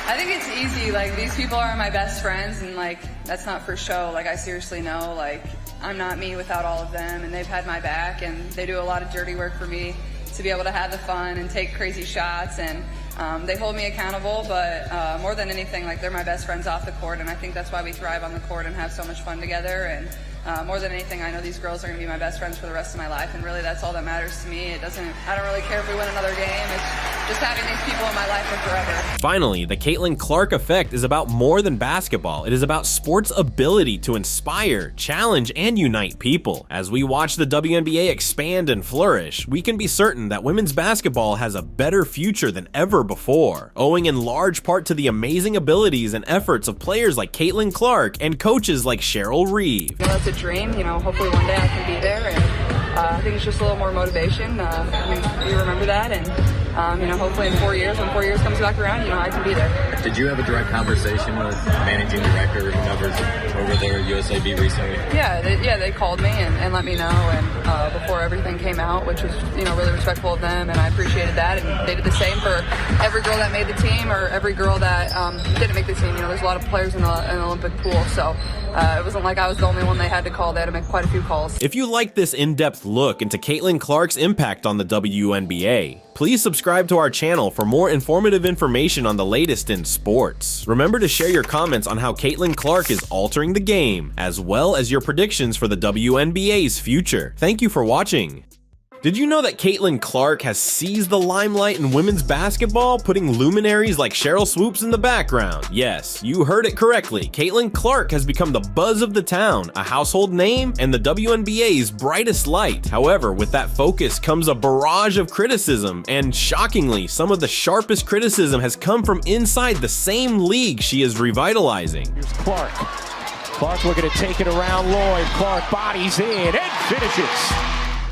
[SPEAKER 1] I think it's easy, like these people are my best friends, and like that's not for show. Like I seriously know, like I'm not me without all of them, and they've had my back, and they do a lot of dirty work for me to be able to have the fun and take crazy shots, and they hold me accountable, but more than anything, like they're my best friends off the court, and I think that's why we thrive on the court and have so much fun together. And more than anything, I know these girls are going to be my best friends for the rest of my life, and really that's all that matters to me. I don't really care if we win another game. It's just having these people in my life for forever.
[SPEAKER 2] Finally, the Caitlin Clark effect is about more than basketball. It is about sports' ability to inspire, challenge, and unite people. As we watch the WNBA expand and flourish, we can be certain that women's basketball has a better future than ever before, owing in large part to the amazing abilities and efforts of players like Caitlin Clark and coaches like Cheryl Reeve.
[SPEAKER 1] That's a dream, hopefully one day I can be there, and I think it's just a little more motivation. We remember that, and hopefully in 4 years, when 4 years comes back around, I can be there.
[SPEAKER 7] Did you have a direct conversation with managing director or whoever over there at USAB recently?
[SPEAKER 1] Yeah, they called me and let me know, and before everything came out, which was really respectful of them, and I appreciated that. And they did the same for every girl that made the team or every girl that didn't make the team. There's a lot of players in the Olympic pool, so it wasn't like I was the only one they had to call. They had to make quite a few calls.
[SPEAKER 2] If you like this in-depth look into Caitlin Clark's impact on the WNBA, please subscribe to our channel for more informative information on the latest in sports. Remember to share your comments on how Caitlin Clark is altering the game, as well as your predictions for the WNBA's future. Thank you for watching. Did you know that Caitlin Clark has seized the limelight in women's basketball, putting luminaries like Cheryl Swoopes in the background? Yes, you heard it correctly. Caitlin Clark has become the buzz of the town, a household name, and the WNBA's brightest light. However, with that focus comes a barrage of criticism, and shockingly, some of the sharpest criticism has come from inside the same league she is revitalizing.
[SPEAKER 10] Here's Clark. Clark looking to take it around Lloyd. Clark bodies in and finishes.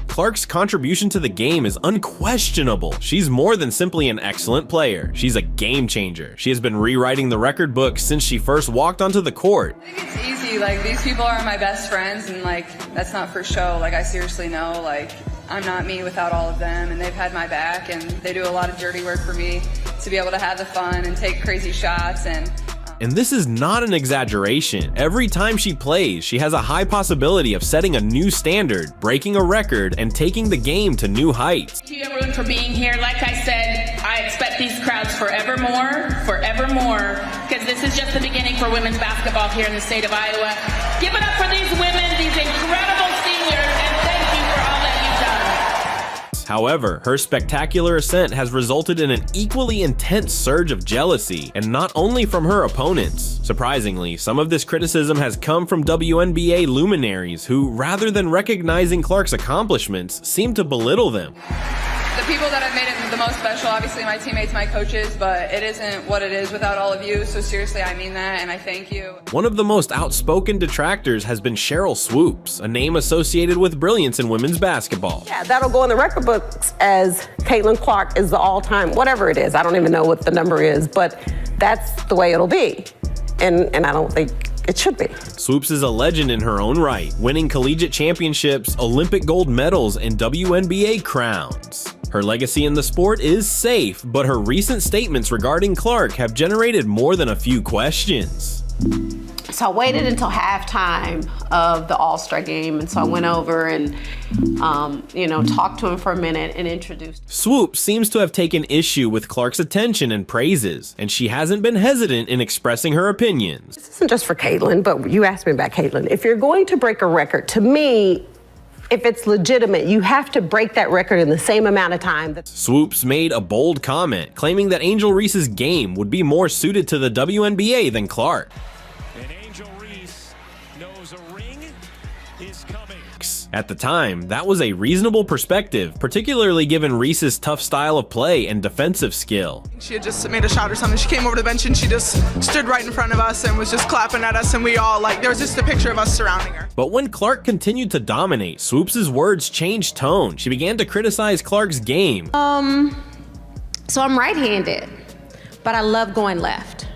[SPEAKER 2] Clark's contribution to the game is unquestionable. She's more than simply an excellent player. She's a game changer. She has been rewriting the record book since she first walked onto the court.
[SPEAKER 1] I think it's easy, like these people are my best friends, and like that's not for show. Like I seriously know, like I'm not me without all of them, and they've had my back, and they do a lot of dirty work for me to be able to have the fun and take crazy shots.
[SPEAKER 2] And this is not an exaggeration. Every time she plays, she has a high possibility of setting a new standard, breaking a record, and taking the game to new heights.
[SPEAKER 13] Thank you everyone for being here. Like I said, I expect these crowds forevermore, because this is just the beginning for women's basketball here in the state of Iowa. Give it up for these women, these incredible seniors, and thank you for all that you've done.
[SPEAKER 2] However, her spectacular ascent has resulted in an equally intense surge of jealousy, and not only from her opponents. Surprisingly, some of this criticism has come from WNBA luminaries who, rather than recognizing Clark's accomplishments, seem to belittle them.
[SPEAKER 1] The people that have made it the most special, obviously my teammates, my coaches, but it isn't what it is without all of you, so seriously I mean that, and I thank you.
[SPEAKER 2] One of the most outspoken detractors has been Cheryl Swoopes, a name associated with brilliance in women's basketball.
[SPEAKER 24] Yeah, that'll go in the record books as Caitlin Clark is the all-time, whatever it is, I don't even know what the number is, but that's the way it'll be, and I don't think it should be.
[SPEAKER 2] Swoopes is a legend in her own right, winning collegiate championships, Olympic gold medals, and WNBA crowns. Her legacy in the sport is safe, but her recent statements regarding Clark have generated more than a few questions.
[SPEAKER 24] So I waited until halftime of the All-Star game, and so I went over and, talked to him for a minute and introduced.
[SPEAKER 2] Swoopes seems to have taken issue with Clark's attention and praises, and she hasn't been hesitant in expressing her opinions.
[SPEAKER 24] This isn't just for Caitlin, but you asked me about Caitlin. If you're going to break a record, to me, if it's legitimate, you have to break that record in the same amount of time.
[SPEAKER 2] Swoopes made a bold comment, claiming that Angel Reese's game would be more suited to the WNBA than Clark. At the time, that was a reasonable perspective, particularly given Reese's tough style of play and defensive skill.
[SPEAKER 6] She had just made a shot or something. She came over the bench and she just stood right in front of us and was just clapping at us, and we all, there was just a picture of us surrounding her.
[SPEAKER 2] But when Clark continued to dominate, Swoopes' words changed tone. She began to criticize Clark's game.
[SPEAKER 24] So I'm right-handed, but I love going left.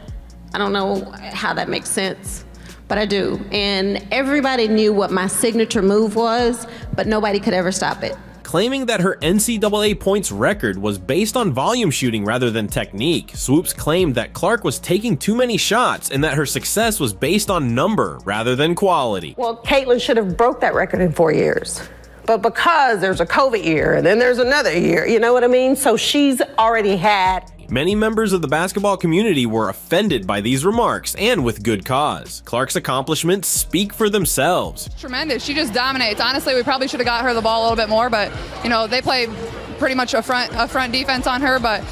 [SPEAKER 24] I don't know how that makes sense, but I do. And everybody knew what my signature move was, but nobody could ever stop it.
[SPEAKER 2] Claiming that her NCAA points record was based on volume shooting rather than technique, Swoopes claimed that Clark was taking too many shots and that her success was based on number rather than quality.
[SPEAKER 24] Well, Caitlin should have broke that record in 4 years. But because there's a COVID year and then there's another year, you know what I mean? So she's already had.
[SPEAKER 2] Many members of the basketball community were offended by these remarks, and with good cause. Clark's accomplishments speak for themselves.
[SPEAKER 5] Tremendous. She just dominates. Honestly, we probably should have got her the ball a little bit more, but they play pretty much a front defense on her, but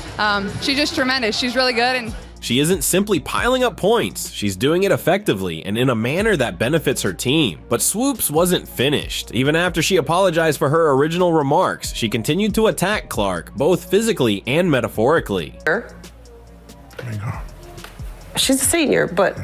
[SPEAKER 5] she's just tremendous. She's really good. And
[SPEAKER 2] she isn't simply piling up points, she's doing it effectively and in a manner that benefits her team. But Swoopes wasn't finished. Even after she apologized for her original remarks, she continued to attack Clark, both physically and metaphorically.
[SPEAKER 24] She's a senior, but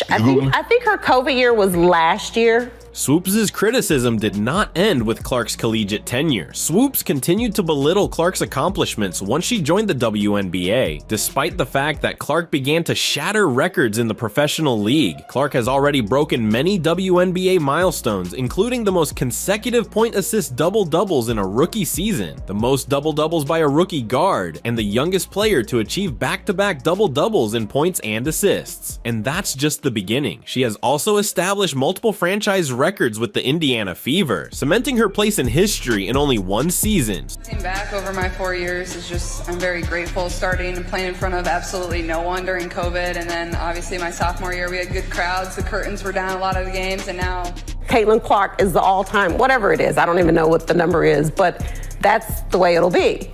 [SPEAKER 24] I think her COVID year was last year.
[SPEAKER 2] Swoopes' criticism did not end with Clark's collegiate tenure. Swoopes continued to belittle Clark's accomplishments once she joined the WNBA. Despite the fact that Clark began to shatter records in the professional league, Clark has already broken many WNBA milestones, including the most consecutive point-assist double-doubles in a rookie season, the most double-doubles by a rookie guard, and the youngest player to achieve back-to-back double-doubles in points and assists. And that's just the beginning. She has also established multiple franchise records with the Indiana Fever, cementing her place in history in only one season.
[SPEAKER 1] Looking back over my 4 years is just, I'm very grateful, starting and playing in front of absolutely no one during COVID, and then obviously my sophomore year we had good crowds, the curtains were down a lot of the games, and now
[SPEAKER 24] Caitlin Clark is the all-time, whatever it is, I don't even know what the number is, but that's the way it'll be,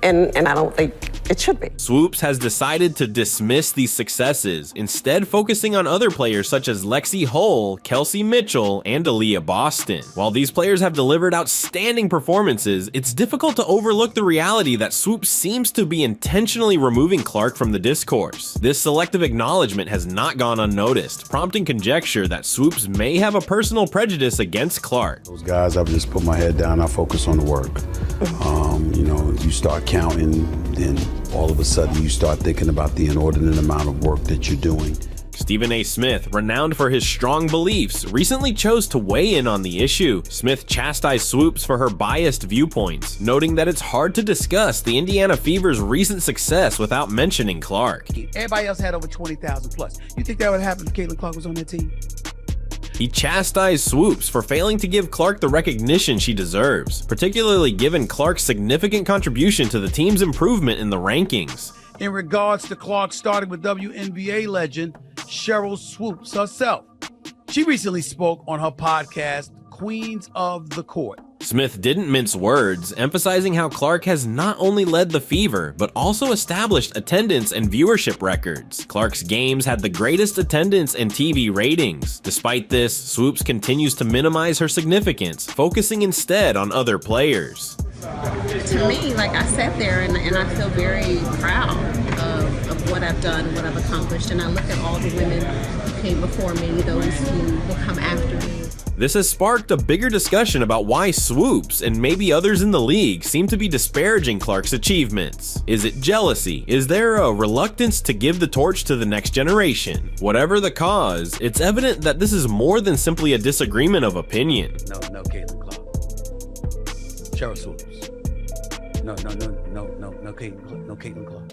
[SPEAKER 24] and I don't think it should be.
[SPEAKER 2] Swoopes has decided to dismiss these successes, instead focusing on other players such as Lexi Hull, Kelsey Mitchell, and Aaliyah Boston. While these players have delivered outstanding performances, it's difficult to overlook the reality that Swoopes seems to be intentionally removing Clark from the discourse. This selective acknowledgement has not gone unnoticed, prompting conjecture that Swoopes may have a personal prejudice against Clark.
[SPEAKER 11] Those guys, I've just put my head down, I focus on the work. You start counting, then all of a sudden you start thinking about the inordinate amount of work that you're doing.
[SPEAKER 2] Stephen A. Smith, renowned for his strong beliefs, recently chose to weigh in on the issue. Smith chastised Swoopes for her biased viewpoints, noting that it's hard to discuss the Indiana Fever's recent success without mentioning Clark.
[SPEAKER 9] Everybody else had over 20,000 plus. You think that would happen if Caitlin Clark was on that team?
[SPEAKER 2] He chastised Swoopes for failing to give Clark the recognition she deserves, particularly given Clark's significant contribution to the team's improvement in the rankings.
[SPEAKER 9] In regards to Clark, starting with WNBA legend Cheryl Swoopes herself. She recently spoke on her podcast, Queens of the Court.
[SPEAKER 2] Smith didn't mince words, emphasizing how Clark has not only led the Fever, but also established attendance and viewership records. Clark's games had the greatest attendance and TV ratings. Despite this, Swoopes continues to minimize her significance, focusing instead on other players.
[SPEAKER 24] To me, I sat there and I feel very proud of what I've done, what I've accomplished, and I look at all the women who came before me, those who will come after me.
[SPEAKER 2] This has sparked a bigger discussion about why Swoopes and maybe others in the league seem to be disparaging Clark's achievements. Is it jealousy? Is there a reluctance to give the torch to the next generation? Whatever the cause, it's evident that this is more than simply a disagreement of opinion.
[SPEAKER 9] No, Caitlin Clark. Cheryl Swoopes. No, Caitlin Clark.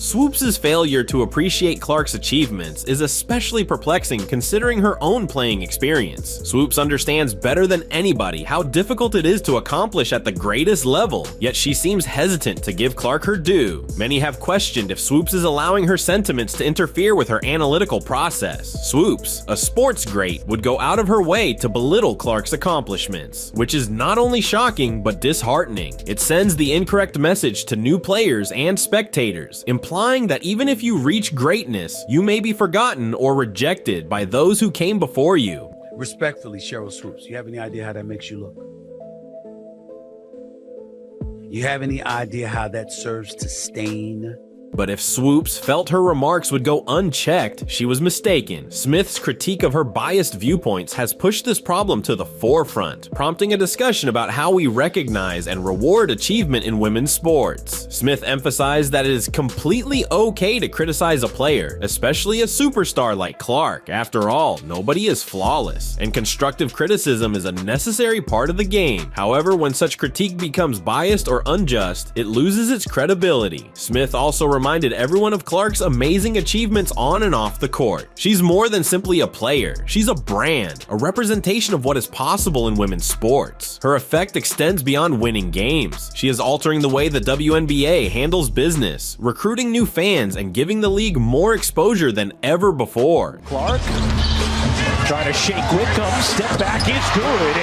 [SPEAKER 2] Swoopes' failure to appreciate Clark's achievements is especially perplexing considering her own playing experience. Swoopes understands better than anybody how difficult it is to accomplish at the greatest level, yet she seems hesitant to give Clark her due. Many have questioned if Swoopes is allowing her sentiments to interfere with her analytical process. Swoopes, a sports great, would go out of her way to belittle Clark's accomplishments, which is not only shocking but disheartening. It sends the incorrect message to new players and spectators, implying that even if you reach greatness, you may be forgotten or rejected by those who came before you.
[SPEAKER 9] Respectfully, Cheryl Swoopes, you have any idea how that makes you look? You have any idea how that serves to stain?
[SPEAKER 2] But if Swoopes felt her remarks would go unchecked, she was mistaken. Smith's critique of her biased viewpoints has pushed this problem to the forefront, prompting a discussion about how we recognize and reward achievement in women's sports. Smith emphasized that it is completely okay to criticize a player, especially a superstar like Clark. After all, nobody is flawless, and constructive criticism is a necessary part of the game. However, when such critique becomes biased or unjust, it loses its credibility. Smith also reminded everyone of Clark's amazing achievements on and off the court. She's more than simply a player. She's a brand, a representation of what is possible in women's sports. Her effect extends beyond winning games. She is altering the way the WNBA handles business, recruiting new fans, and giving the league more exposure than ever before.
[SPEAKER 10] Clark trying to shake Wickham, step back is good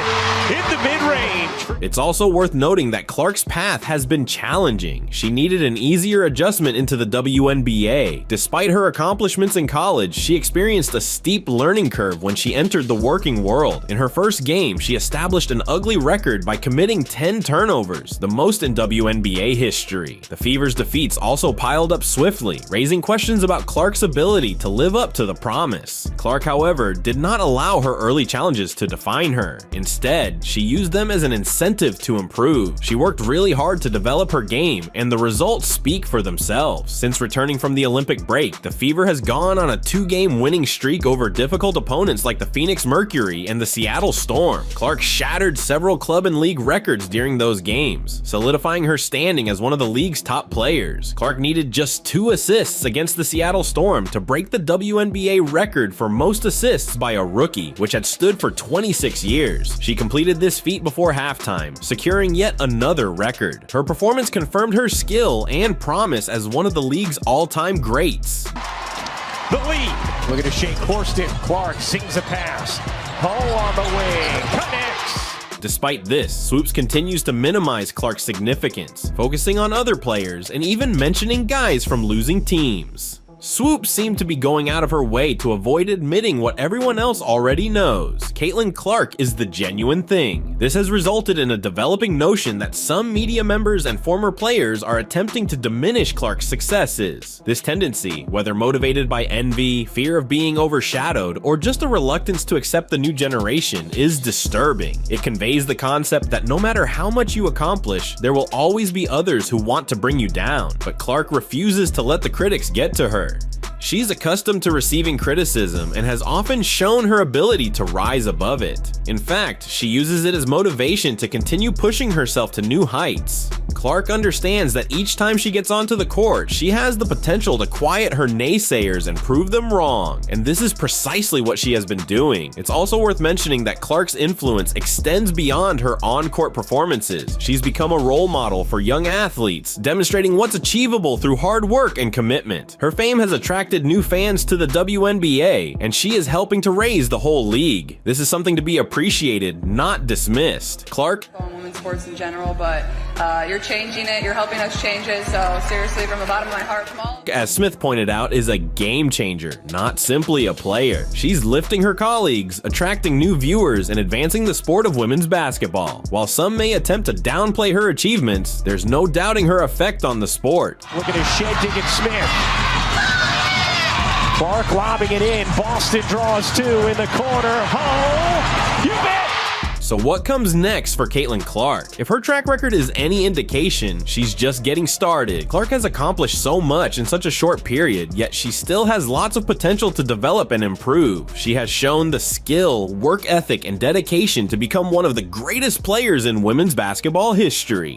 [SPEAKER 10] in the mid-range.
[SPEAKER 2] It's also worth noting that Clark's path has been challenging. She needed an easier adjustment into the WNBA. Despite her accomplishments in college, she experienced a steep learning curve when she entered the working world. In her first game, she established an ugly record by committing 10 turnovers, the most in WNBA history. The Fever's defeats also piled up swiftly, raising questions about Clark's ability to live up to the promise. Clark, however, did not allow her early challenges to define her. Instead, she used them as an incentive to improve. She worked really hard to develop her game, and the results speak for themselves. Since returning from the Olympic break, the Fever has gone on a 2-game winning streak over difficult opponents like the Phoenix Mercury and the Seattle Storm. Clark shattered several club and league records during those games, solidifying her standing as one of the league's top players. Clark needed just 2 assists against the Seattle Storm to break the WNBA record for most assists by a rookie, which had stood for 26 years. She completed this feat before halftime, securing yet another record. Her performance confirmed her skill and promise as one of the league's all-time greats.
[SPEAKER 10] The lead. Look at a shake Horston. Clark sings a pass. Hole on the wing. Connects.
[SPEAKER 2] Despite this, Swoopes continues to minimize Clark's significance, focusing on other players and even mentioning guys from losing teams. Swoopes seemed to be going out of her way to avoid admitting what everyone else already knows. Caitlin Clark is the genuine thing. This has resulted in a developing notion that some media members and former players are attempting to diminish Clark's successes. This tendency, whether motivated by envy, fear of being overshadowed, or just a reluctance to accept the new generation, is disturbing. It conveys the concept that no matter how much you accomplish, there will always be others who want to bring you down. But Clark refuses to let the critics get to her. She's accustomed to receiving criticism and has often shown her ability to rise above it. In fact, she uses it as motivation to continue pushing herself to new heights. Clark understands that each time she gets onto the court, she has the potential to quiet her naysayers and prove them wrong, and this is precisely what she has been doing. It's also worth mentioning that Clark's influence extends beyond her on-court performances. She's become a role model for young athletes, demonstrating what's achievable through hard work and commitment. Her fame has attracted new fans to the WNBA, and she is helping to raise the whole league. This is something to be appreciated, not dismissed. Clark?
[SPEAKER 1] On women's sports in general, but you're changing it, you're helping us change it, so seriously, from the bottom of my heart, from all.
[SPEAKER 2] As Smith pointed out, is a game changer, not simply a player. She's lifting her colleagues, attracting new viewers, and advancing the sport of women's basketball. While some may attempt to downplay her achievements, there's no doubting her effect on the sport.
[SPEAKER 10] Look at his shed digging Smith. Clark lobbing it in. Boston draws 2 in the corner. Oh, you bet!
[SPEAKER 2] So what comes next for Caitlin Clark? If her track record is any indication, she's just getting started. Clark has accomplished so much in such a short period, yet she still has lots of potential to develop and improve. She has shown the skill, work ethic, and dedication to become one of the greatest players in women's basketball history.